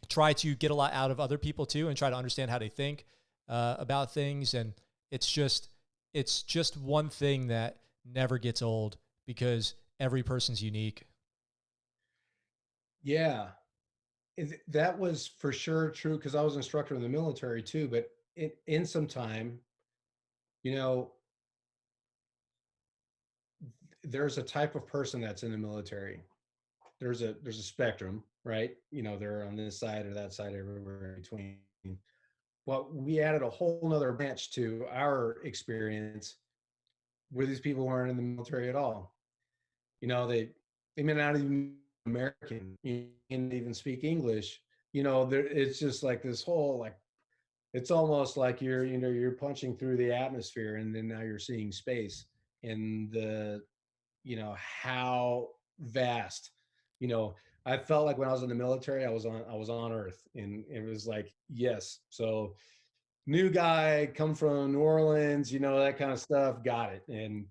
try to get a lot out of other people too, and try to understand how they think about things. And it's just one thing that never gets old because every person's unique. yeah. That was for sure true because I was an instructor in the military too. But in some time, you know, there's a type of person that's in the military. There's a spectrum, right? They're on this side or that side, everywhere in between. Well, we added a whole nother branch to our experience where these people weren't in the military at all. They may not even be American, and even speak English. It's just like this whole like it's almost like you're punching through the atmosphere, and then now you're seeing space and how vast. You know, I felt like when I was in the military, I was on Earth, and it was like, yes. So new guy, come from New Orleans, that kind of stuff, got it. And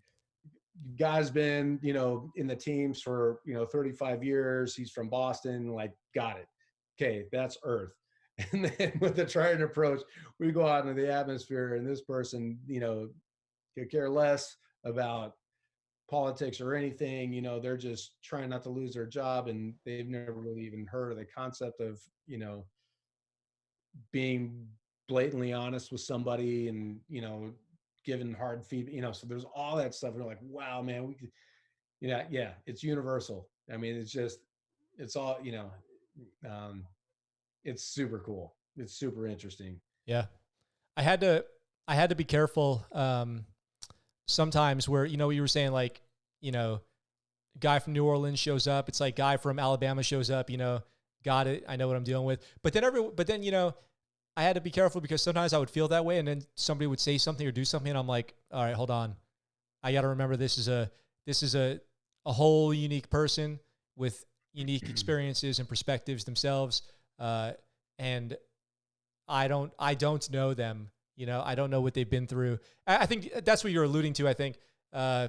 guy's been, in the teams for 35 years. He's from Boston, like, got it. Okay, that's Earth. And then with the Trident approach, we go out into the atmosphere, and this person, could care less about politics or anything. They're just trying not to lose their job, and they've never really even heard of the concept of being blatantly honest with somebody, and giving hard feedback. So there's all that stuff. We're like, wow, man, we could, yeah, it's universal. I mean, it's all, um, it's super cool. It's super interesting. Yeah. I had to, I had to be careful. Sometimes where, you know, what you were saying, like, you know, guy from New Orleans shows up. It's like guy from Alabama shows up, you know, got it. I know what I'm dealing with. But then, you know, I had to be careful because sometimes I would feel that way. And then somebody would say something or do something. And I'm like, all right, hold on. I got to remember this is a whole unique person with unique experiences and perspectives themselves. And I don't know them. You know, I don't know what they've been through. I think that's what you're alluding to. I think, uh,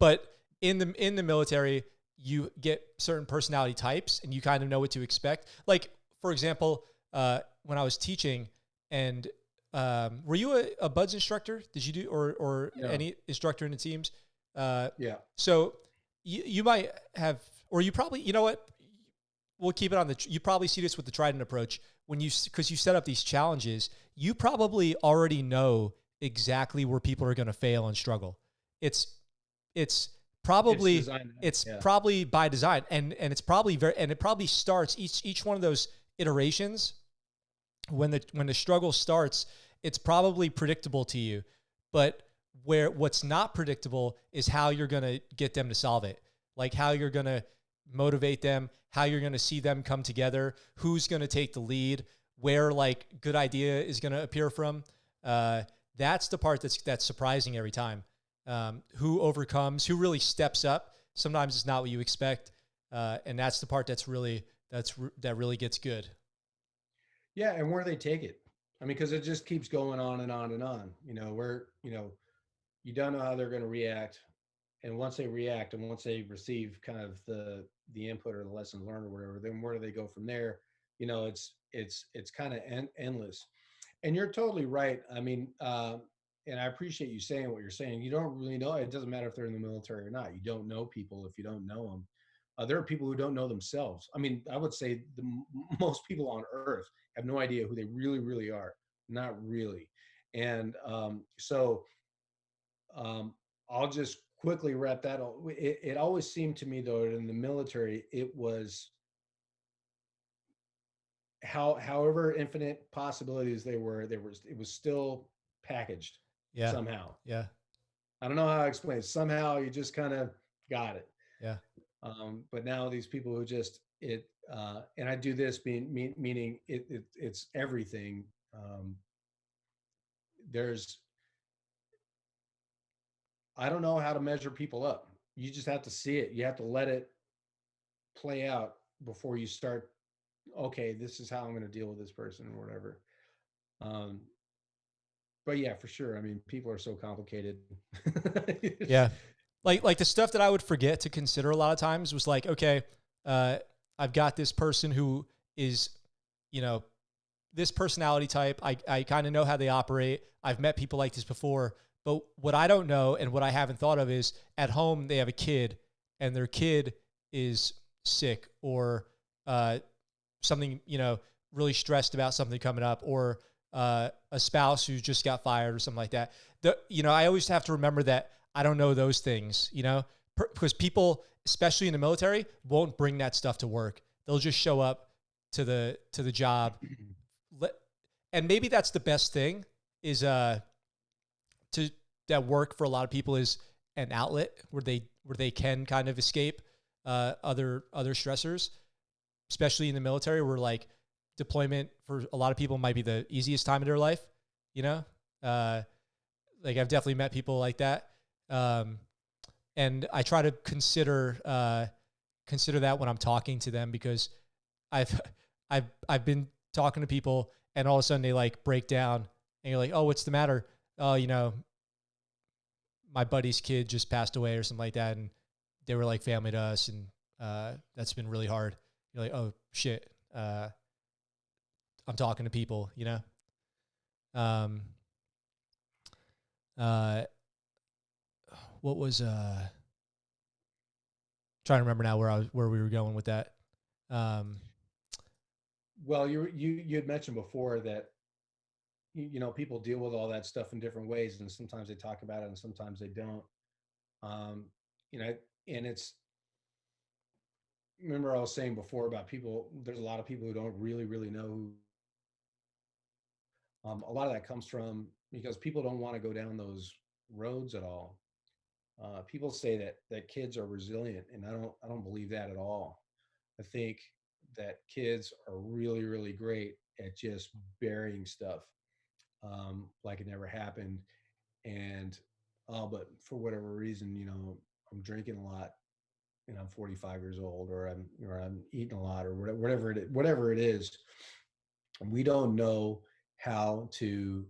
but in the military, you get certain personality types, and you kind of know what to expect. Like, for example, when I was teaching, and were you a buds instructor? Did you do or Yeah. any instructor in the teams? Uh, Yeah. so you might have, or you probably, you know what? We'll keep it on the. You probably see this with the Trident approach when because you set up these challenges. You probably already know exactly where people are going to fail and struggle. It's it's It's probably designed. it's Yeah. probably by design, and it's probably very, and it probably starts each one of those iterations when the struggle starts. It's probably predictable to you, but what's not predictable is how you're going to get them to solve it, like how you're going to motivate them, how you're going to see them come together, who's going to take the lead, where like good idea is going to appear from. That's the part that's surprising every time. Who overcomes, who really steps up. Sometimes it's not what you expect, and that's the part that really gets good. Yeah, and where they take it. I mean, because it just keeps going on and on and on. You don't know how they're going to react, and once they react, and once they receive kind of the input or the lessons learned or whatever, then where do they go from there? It's kind of endless. And you're totally right. I mean, and I appreciate you saying what you're saying. You don't really know. It doesn't matter if they're in the military or not. You don't know people if you don't know them. There are people who don't know themselves. I mean, I would say most people on Earth have no idea who they really, really are. Not really. And um, I'll just quickly wrap that up. It always seemed to me, though, in the military, it was however infinite possibilities it was still packaged Yeah, somehow. yeah, I don't know how I explain it. Somehow you just kind of got it. yeah, But now these people who just and I do this meaning it's everything. There's I don't know how to measure people up. You just have to see it. You have to let it play out before you start. Okay, this is how I'm going to deal with this person or whatever. Um, but yeah, for sure. I mean, people are so complicated. yeah. Like the stuff that I would forget to consider a lot of times was like, okay, uh, I've got this person who is, you know, this personality type. I kind of know how they operate. I've met people like this before. But what I don't know and what I haven't thought of is at home they have a kid and their kid is sick or something, you know, really stressed about something coming up, or a spouse who just got fired or something like that. You know, I always have to remember that I don't know those things, you know, because people, especially in the military, won't bring that stuff to work. They'll just show up to the job. And maybe that's the best thing is to that work for a lot of people is an outlet where they can kind of escape other stressors, especially in the military, where like deployment for a lot of people might be the easiest time of their life. You know, uh, like I've definitely met people like that, um, and I try to consider that when I'm talking to them because I've I've been talking to people and all of a sudden they like break down and you're like, oh, what's the matter? Oh, you know, my buddy's kid just passed away or something like that, and they were like family to us, and that's been really hard. You're like, oh shit, I'm talking to people, you know. Um, uh, what was trying to remember now where we were going with that. Um, Well, you had mentioned before that people deal with all that stuff in different ways, and sometimes they talk about it, and sometimes they don't. Um, you know, and it's remember I was saying before about people. There's a lot of people who don't really know who A lot of that comes from because people don't want to go down those roads at all. People say that kids are resilient, and I don't believe that at all. I think that kids are really really great at just burying stuff like it never happened. And but for whatever reason, I'm drinking a lot, and I'm 45 years old, or I'm eating a lot, or whatever it is. We don't know how to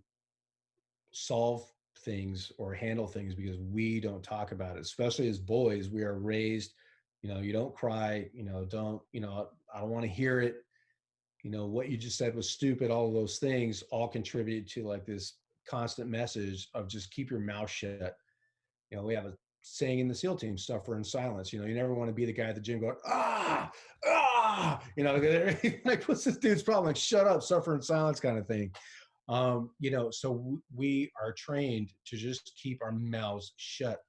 solve things or handle things because we don't talk about it. Especially as boys, we are raised, you don't cry, don't, I don't want to hear it. What you just said was stupid. All of those things all contribute to like this constant message of just keep your mouth shut. We have a saying in the SEAL team, suffer in silence. You never want to be the guy at the gym going, like, what's this dude's problem? Like, shut up, suffer in silence kind of thing. So we are trained to just keep our mouths shut.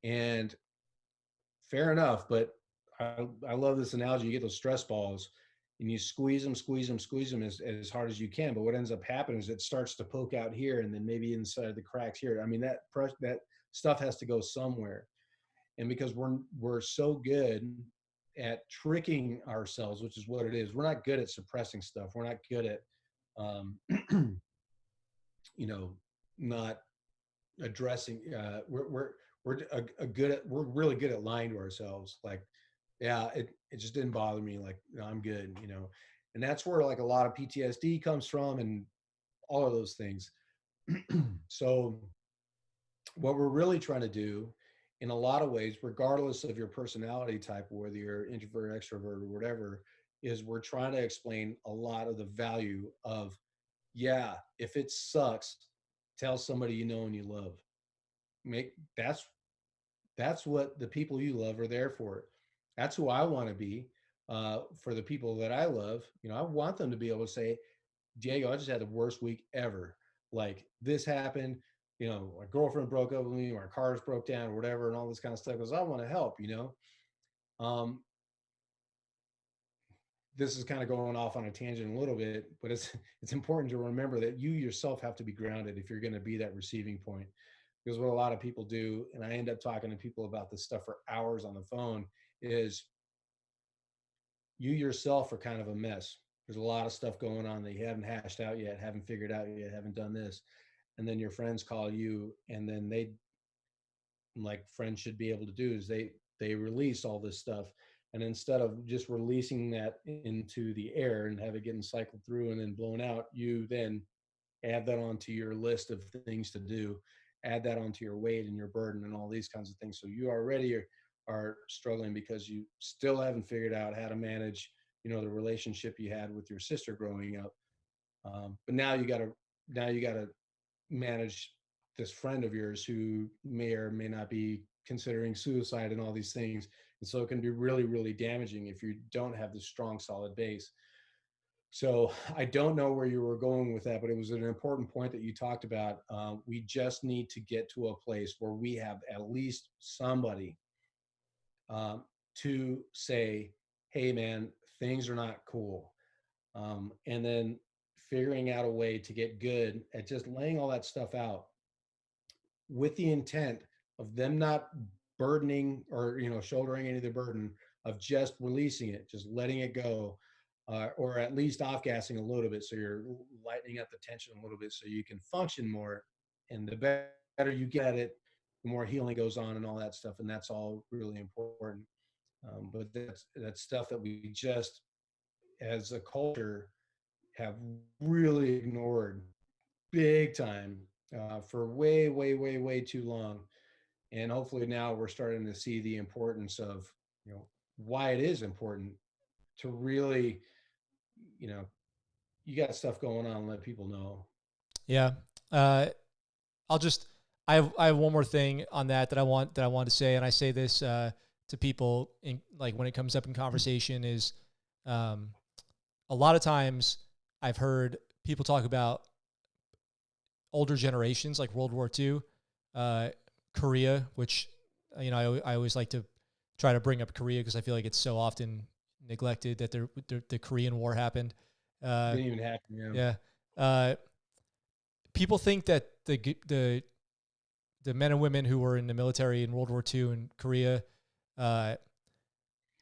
And fair enough, but I love this analogy. You get those stress balls and you squeeze them as hard as you can. But what ends up happening is it starts to poke out here and then maybe inside the cracks here. I mean, that stuff has to go somewhere. And because we're so good at tricking ourselves, which is what it is, we're not good at suppressing stuff. We're not good at, um, not addressing. We're really good at lying to ourselves. Like, yeah, it just didn't bother me. Like, no, I'm good. And that's where like a lot of PTSD comes from, and all of those things. So what we're really trying to do in a lot of ways, regardless of your personality type, whether you're introvert, extrovert, or whatever, is we're trying to explain a lot of the value of, yeah, if it sucks, tell somebody you know and you love. Make that's what the people you love are there for. That's who I want to be for the people that I love. I want them to be able to say, Diego, I just had the worst week ever. Like, this happened. My girlfriend broke up with me, my cars broke down, or whatever, and all this kind of stuff. Because I want to help. Um, this is kind of going off on a tangent a little bit, but it's important to remember that you yourself have to be grounded if you're going to be that receiving point. Because what a lot of people do, and I end up talking to people about this stuff for hours on the phone, is you yourself are kind of a mess. There's a lot of stuff going on that you haven't hashed out yet, haven't figured out yet, haven't done this. And then your friends call you, and then they, like friends should be able to do, is they release all this stuff. And instead of just releasing that into the air and have it getting cycled through and then blown out, you then add that onto your list of things to do, add that onto your weight and your burden and all these kinds of things. So you already are struggling because you still haven't figured out how to manage, the relationship you had with your sister growing up. But now you got to manage this friend of yours who may or may not be considering suicide and all these things. And so it can be really, really damaging if you don't have this strong, solid base. So I don't know where you were going with that, but it was an important point that you talked about. We just need to get to a place where we have at least somebody to say, hey, man, things are not cool. And then figuring out a way to get good at just laying all that stuff out with the intent of them not burdening or shouldering any of the burden, of just releasing it, just letting it go, or at least off gassing a little bit, so you're lightening up the tension a little bit so you can function more. And the better you get at it, the more healing goes on and all that stuff, and that's all really important. But that's stuff that we just, as a culture, have really ignored big time for way, way, way, way too long. And hopefully now we're starting to see the importance of, why it is important to really, you know, you got stuff going on, let people know. Yeah. I'll just, I have one more thing on that I want to say. And I say this, to people in, like, when it comes up in conversation is, a lot of times I've heard people talk about older generations, like World War II, Korea, which, I always like to try to bring up Korea because I feel like it's so often neglected that the Korean War happened. Didn't even happen. Yeah. Yeah. people think that the men and women who were in the military in World War II in Korea uh,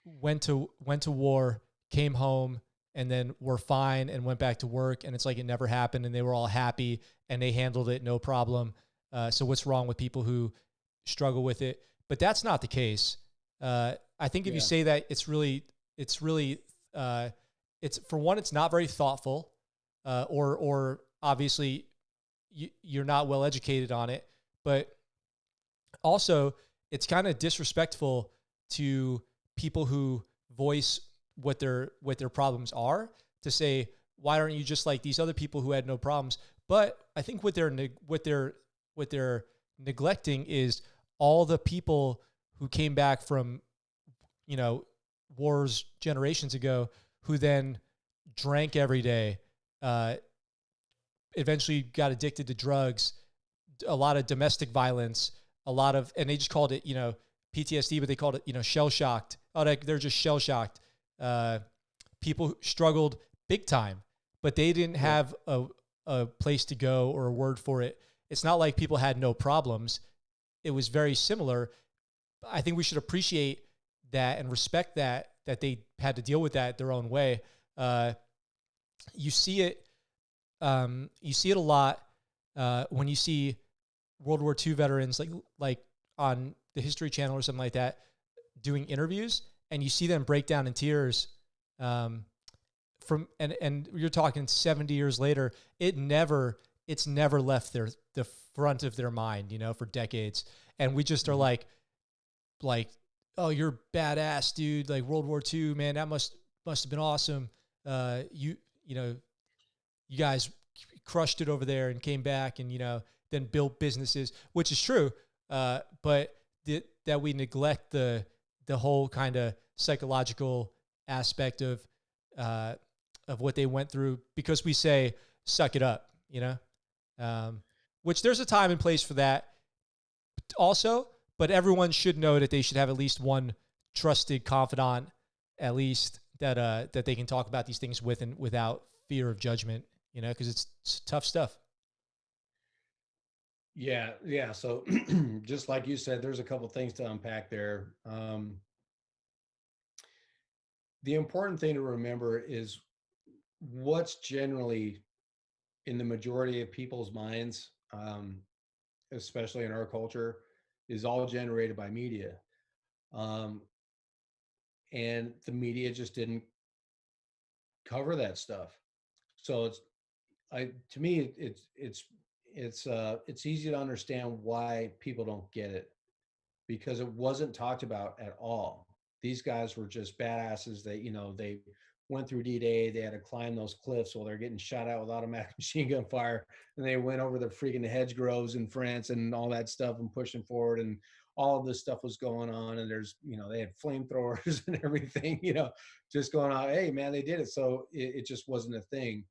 went to war, came home, and then were fine and went back to work, and it's like it never happened, and they were all happy and they handled it no problem. So what's wrong with people who struggle with it? But that's not the case. I think if you Yeah. say that, it's really, it's for one, it's not very thoughtful, or obviously you're not well educated on it, but also it's kind of disrespectful to people who voice what their problems are, to say, why aren't you just like these other people who had no problems? But I think what they're neglecting is all the people who came back from, you know, wars generations ago, who then drank every day, uh, eventually got addicted to drugs, a lot of domestic violence, a lot of, and they just called it, PTSD, but they called it, shell shocked. Oh, they're just shell shocked. People who struggled big time, but they didn't Yeah. have a place to go or a word for it. It's not like people had no problems. It was very similar. I think we should appreciate that and respect that they had to deal with that their own way. You see it, a lot when you see World War II veterans, like on the History Channel or something like that, doing interviews, and you see them break down in tears. And you're talking 70 years later, it's never left the front of their mind, for decades. And we just are Mhm. like, oh, you're badass, dude. Like World War II, man, that must have been awesome. You know, you guys crushed it over there and came back and, then built businesses, which is true. But that we neglect the whole kind of psychological aspect of what they went through, because we say, suck it up, which there's a time and place for that also, but everyone should know that they should have at least one trusted confidant, at least that they can talk about these things with, and without fear of judgment, because it's tough stuff. Yeah, yeah. So just like you said, there's a couple things to unpack there. The important thing to remember is what's generally in the majority of people's minds, especially in our culture, is all generated by media. Um, and the media just didn't cover that stuff. So to me, it's easy to understand why people don't get it, because it wasn't talked about at all. These guys were just badasses. They went through D-Day. They had to climb those cliffs while they're getting shot out with automatic machine gun fire. And they went over the freaking hedgerows in France and all that stuff and pushing forward. And all of this stuff was going on. And they had flamethrowers and everything, just going on. Hey, man, they did it. So it just wasn't a thing.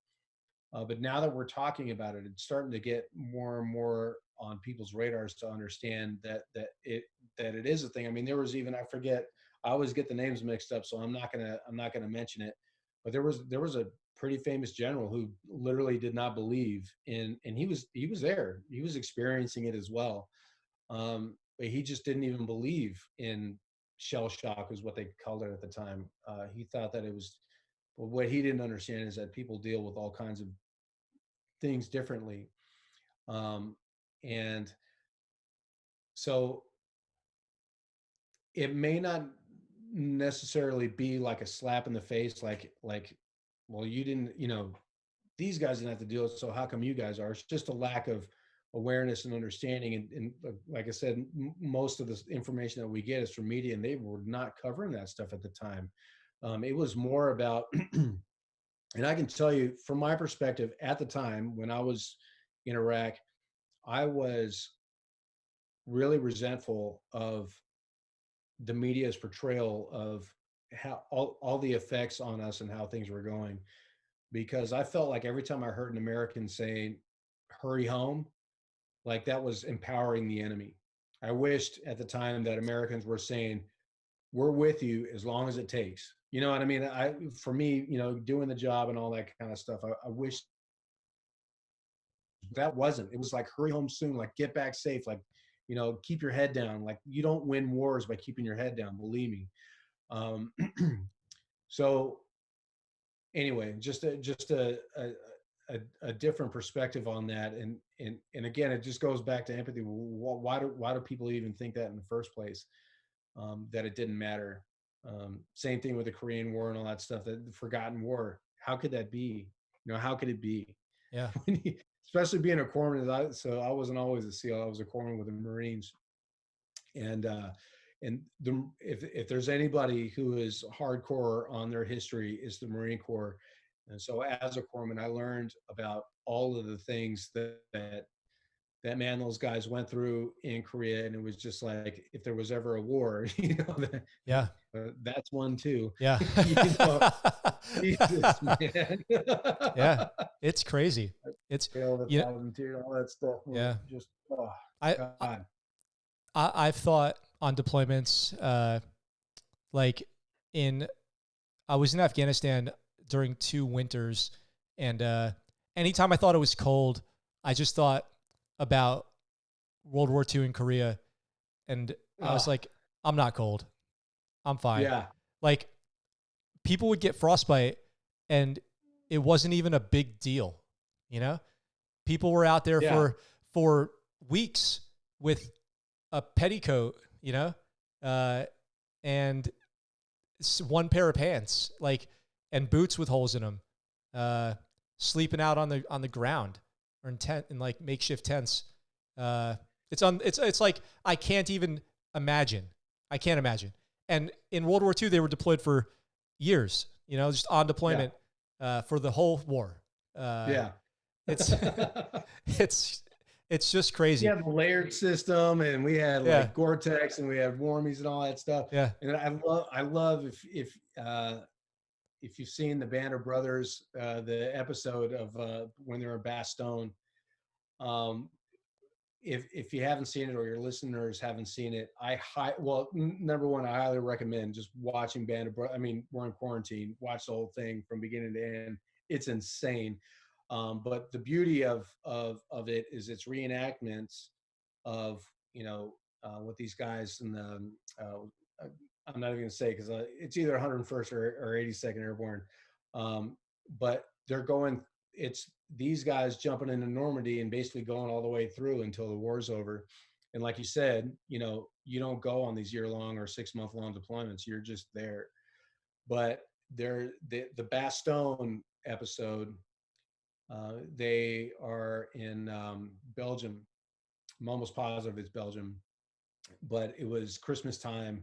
But now that we're talking about it, it's starting to get more and more on people's radars to understand that it is a thing. I mean, there was even, I forget, I always get the names mixed up, so I'm not gonna mention it. But there was a pretty famous general who literally did not believe in, and he was there, he was experiencing it as well. But he just didn't even believe in shell shock, is what they called it at the time. He thought that it was. But what he didn't understand is that people deal with all kinds of things differently. Um, and so it may not necessarily be like a slap in the face, like, well, you didn't, these guys didn't have to deal with it, so how come you guys are? It's just a lack of awareness and understanding. And like I said, most of the information that we get is from media, and they were not covering that stuff at the time. It was more about, and I can tell you from my perspective at the time when I was in Iraq, I was really resentful of the media's portrayal of how all the effects on us and how things were going, because I felt like every time I heard an American saying hurry home, like that was empowering the enemy. I wished at the time that Americans were saying we're with you as long as it takes. You know what I mean? For me, doing the job and all that kind of stuff, I wish That wasn't. It was like hurry home soon, like get back safe, like keep your head down. Like you don't win wars by keeping your head down. Believe me. Um, so anyway, just a different perspective on that, and again, it just goes back to empathy. Why do people even think that in the first place? That it didn't matter. Same thing with the Korean War and all that stuff. That the forgotten war. How could that be? How could it be? Yeah. Especially being a corpsman. So I wasn't always a SEAL. I was a corpsman with the Marines, and if there's anybody who is hardcore on their history, is the Marine Corps. And so as a corpsman, I learned about all of the things that man, those guys went through in Korea, and it was just like if there was ever a war, Yeah. that's one too. Yeah. Jesus, man. Yeah, it's crazy. It's all that stuff. Yeah. Just oh, God. I've thought on deployments, like I was in Afghanistan during 2 winters, and anytime I thought it was cold, I just thought about World War II in Korea, and I was like, I'm not cold. I'm fine. Yeah. Like people would get frostbite and it wasn't even a big deal. People were out there for weeks with a petticoat, and one pair of pants, and boots with holes in them, sleeping out on the ground or in like makeshift tents. It's like I can't even imagine. I can't imagine. And in World War II, they were deployed for years, just on deployment for the whole war. It's just crazy. We had the layered system, and we had like Gore-Tex, and we had warmies and all that stuff. Yeah. And I love if you've seen the Band of Brothers, the episode of when they were in Bastogne. If you haven't seen it, or your listeners haven't seen it, number one, I highly recommend just watching Band of Brothers. I mean, we're in quarantine. Watch the whole thing from beginning to end. It's insane. But the beauty of it is its reenactments of what these guys in the I'm not even gonna say, because it's either 101st or 82nd Airborne, but they're going. It's these guys jumping into Normandy and basically going all the way through until the war's over. And like you said, you don't go on these year-long or 6-month-long deployments. You're just there. But the Bastogne episode, they are in Belgium. I'm almost positive it's Belgium, but it was Christmas time,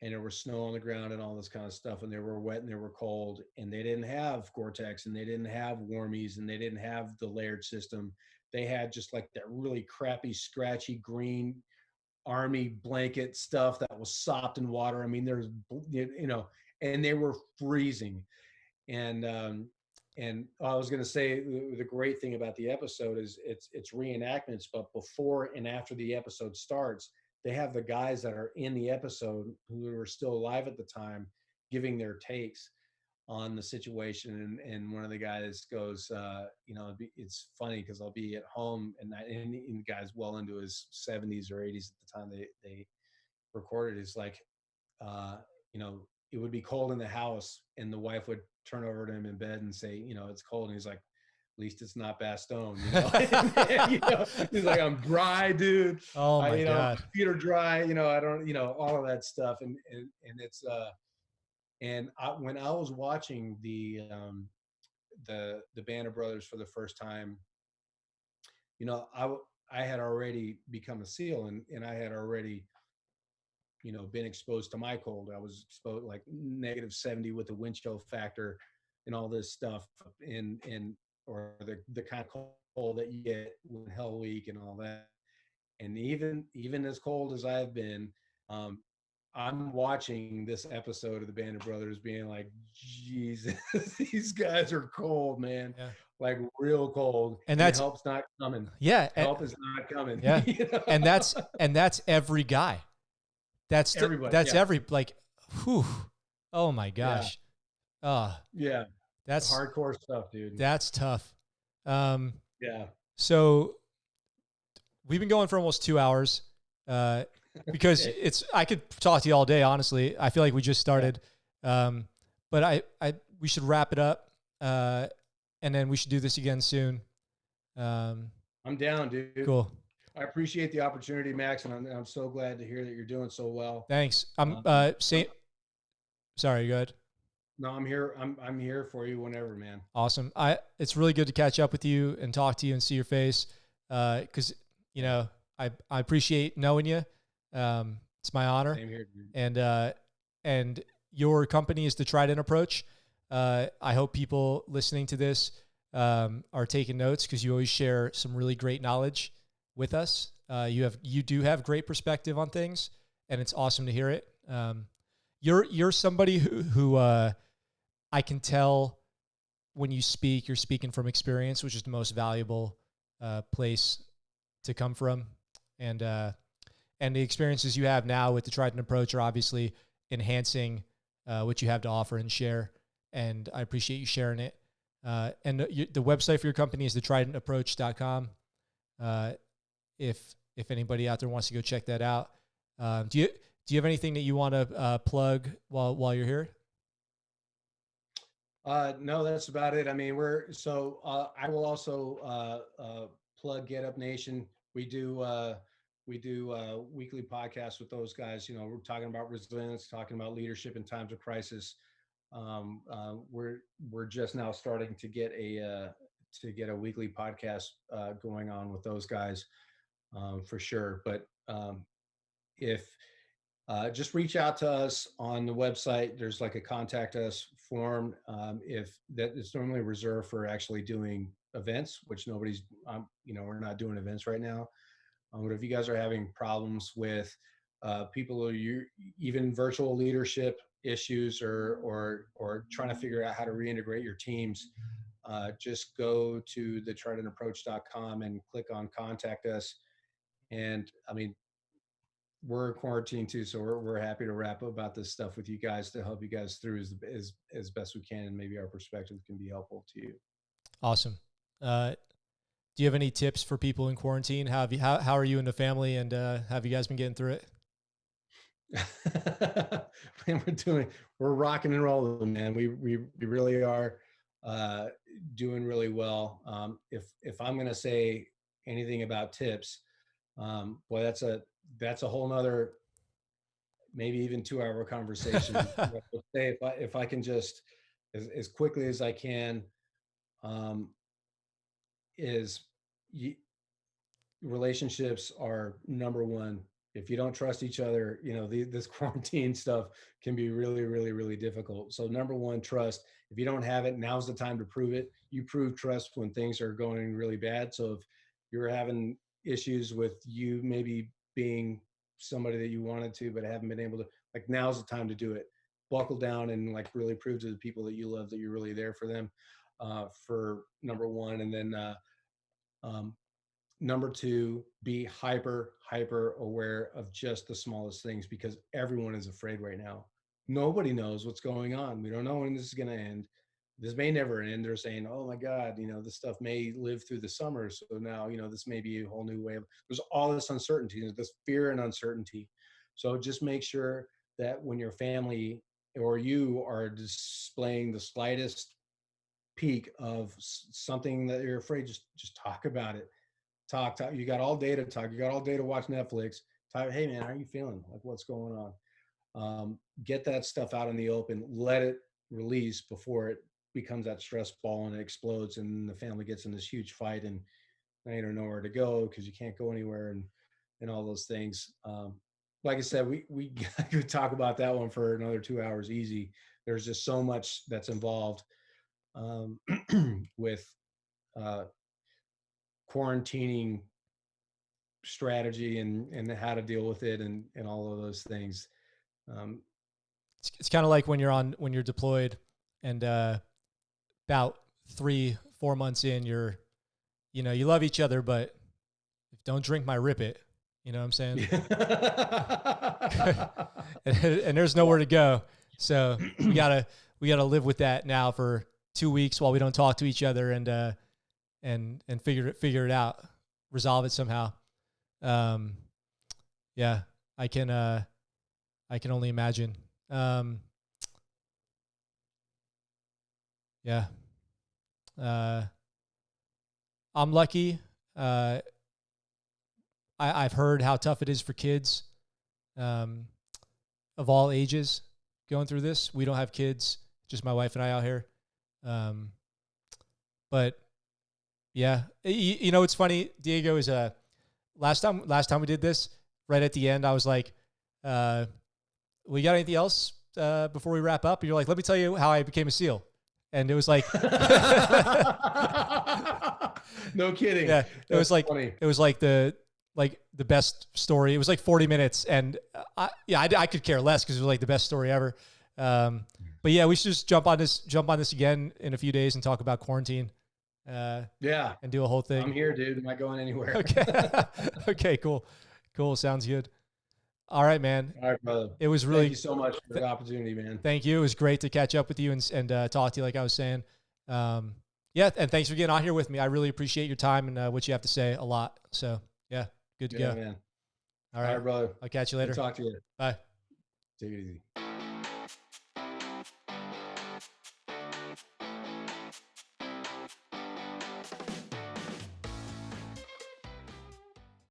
and there was snow on the ground and all this kind of stuff, and they were wet and they were cold, and they didn't have Gore-Tex, and they didn't have warmies, and they didn't have the layered system. They had just like that really crappy, scratchy green army blanket stuff that was sopped in water. I mean, there's, and they were freezing. And I was going to say the great thing about the episode is it's reenactments, but before and after the episode starts, they have the guys that are in the episode who were still alive at the time giving their takes on the situation. And one of the guys goes, it's funny because I'll be at home and the guy's well into his 70s or 80s at the time they recorded. Is like, it would be cold in the house, and the wife would turn over to him in bed and say, it's cold. And he's like, at least it's not Bastogne, He's like, I'm dry, dude. Oh my God. Feet are dry, I don't, all of that stuff. And it's, when I was watching the Band of Brothers for the first time, I had already become a SEAL, and I had already, been exposed to my cold. I was exposed like -70 with the wind chill factor and all this stuff, or the kind of cold that you get with Hell Week and all that. And even as cold as I've been, I'm watching this episode of the Band of Brothers being like, Jesus, these guys are cold, man. Yeah. Like real cold. And that's help's not coming. Yeah. Help is not coming. Yeah. And that's every guy. That's everybody. That's whew. Oh my gosh. Yeah. That's hardcore stuff, dude. That's tough. Yeah. So we've been going for almost 2 hours because Okay. I could talk to you all day, honestly. I feel like we just started. But we should wrap it up. And then we should do this again soon. I'm down, dude. Cool. I appreciate the opportunity, Max, and I'm so glad to hear that you're doing so well. Thanks. Sorry, go ahead. No, I'm here. I'm here for you whenever, man. Awesome. It's really good to catch up with you and talk to you and see your face. Cause I appreciate knowing you. It's my honor. Same here, dude. And your company is the Trident approach. I hope people listening to this, are taking notes, cause you always share some really great knowledge with us. You do have great perspective on things, and it's awesome to hear it. You're somebody who I can tell when you speak, you're speaking from experience, which is the most valuable place to come from. And the experiences you have now with the Trident approach are obviously enhancing what you have to offer and share. And I appreciate you sharing it. And the website for your company is thetridentapproach.com. If anybody out there wants to go check that out. Do you have anything that you want to plug while you're here? No, that's about it. I mean, I will also plug Get Up Nation. We do weekly podcasts with those guys. We're talking about resilience, talking about leadership in times of crisis. We're just now starting to get a weekly podcast going on with those guys, for sure. But if just reach out to us on the website. There's like a contact us form. If that is normally reserved for actually doing events, which we're not doing events right now. But if you guys are having problems with people who even virtual leadership issues or trying to figure out how to reintegrate your teams, just go to thetridentapproach.com and click on contact us. And I mean, we're quarantined too, so we're happy to wrap up about this stuff with you guys to help you guys through as best we can, and maybe our perspective can be helpful to you. Awesome. Do you have any tips for people in quarantine? How are you and the family, and have you guys been getting through it? We're rocking and rolling, man. We really are doing really well. If I'm gonna say anything about tips, boy, that's a whole nother, maybe even 2-hour conversation. Say if I can just as quickly as I can, relationships are number one. If you don't trust each other, this quarantine stuff can be really, really, really difficult. So number one, trust. If you don't have it, now's the time to prove it. You prove trust when things are going really bad. So if you're having issues with you maybe being somebody that you wanted to but haven't been able to, like, now's the time to do it. Buckle down and like really prove to the people that you love that you're really there for them, for number one. And then number two, be hyper aware of just the smallest things, because everyone is afraid right now. Nobody knows what's going on. We don't know when this is going to end. This may never end. They're saying, oh my God, this stuff may live through the summer. So now, this may be a whole new way of, there's all this uncertainty, there's this fear and uncertainty. So just make sure that when your family or you are displaying the slightest peak of something that you're afraid, just talk about it. Talk. You got all day to talk. You got all day to watch Netflix. Talk. Hey man, how are you feeling? Like, what's going on? Get that stuff out in the open. Let it release before it becomes that stress ball and it explodes, and the family gets in this huge fight, and now you don't know where to go because you can't go anywhere, and all those things. Like I said, we could talk about that one for another 2 hours easy. There's just so much that's involved with quarantining strategy and how to deal with it and all of those things. It's kind of like when you're deployed and about 3-4 months in, you love each other, but don't drink my rip it. You know what I'm saying? and there's nowhere to go. So we gotta live with that now for 2 weeks while we don't talk to each other, and and figure it out, resolve it somehow. Yeah, I can only imagine. Yeah. I'm lucky. I've heard how tough it is for kids of all ages going through this. We don't have kids, just my wife and I out here. But yeah, you know, it's funny. Diego is last time we did this, right at the end, I was like, we got anything else before we wrap up? And you're like, let me tell you how I became a SEAL. And it was like, no kidding. Yeah, it was like funny. It was like the best story. It was like 40 minutes, and I could care less because it was like the best story ever. But yeah, we should just jump on this again in a few days and talk about quarantine. Yeah, and do a whole thing. I'm here, dude. I'm not going anywhere. Okay. Okay, cool. Sounds good. All right, man. All right, brother. It was really. Thank you so much for the opportunity, man. Thank you. It was great to catch up with you and talk to you, like I was saying. Yeah, and thanks for getting on here with me. I really appreciate your time and what you have to say a lot. So yeah, good to go. Man. All right, brother. I'll catch you later. Good talk to you. Bye. Take it easy.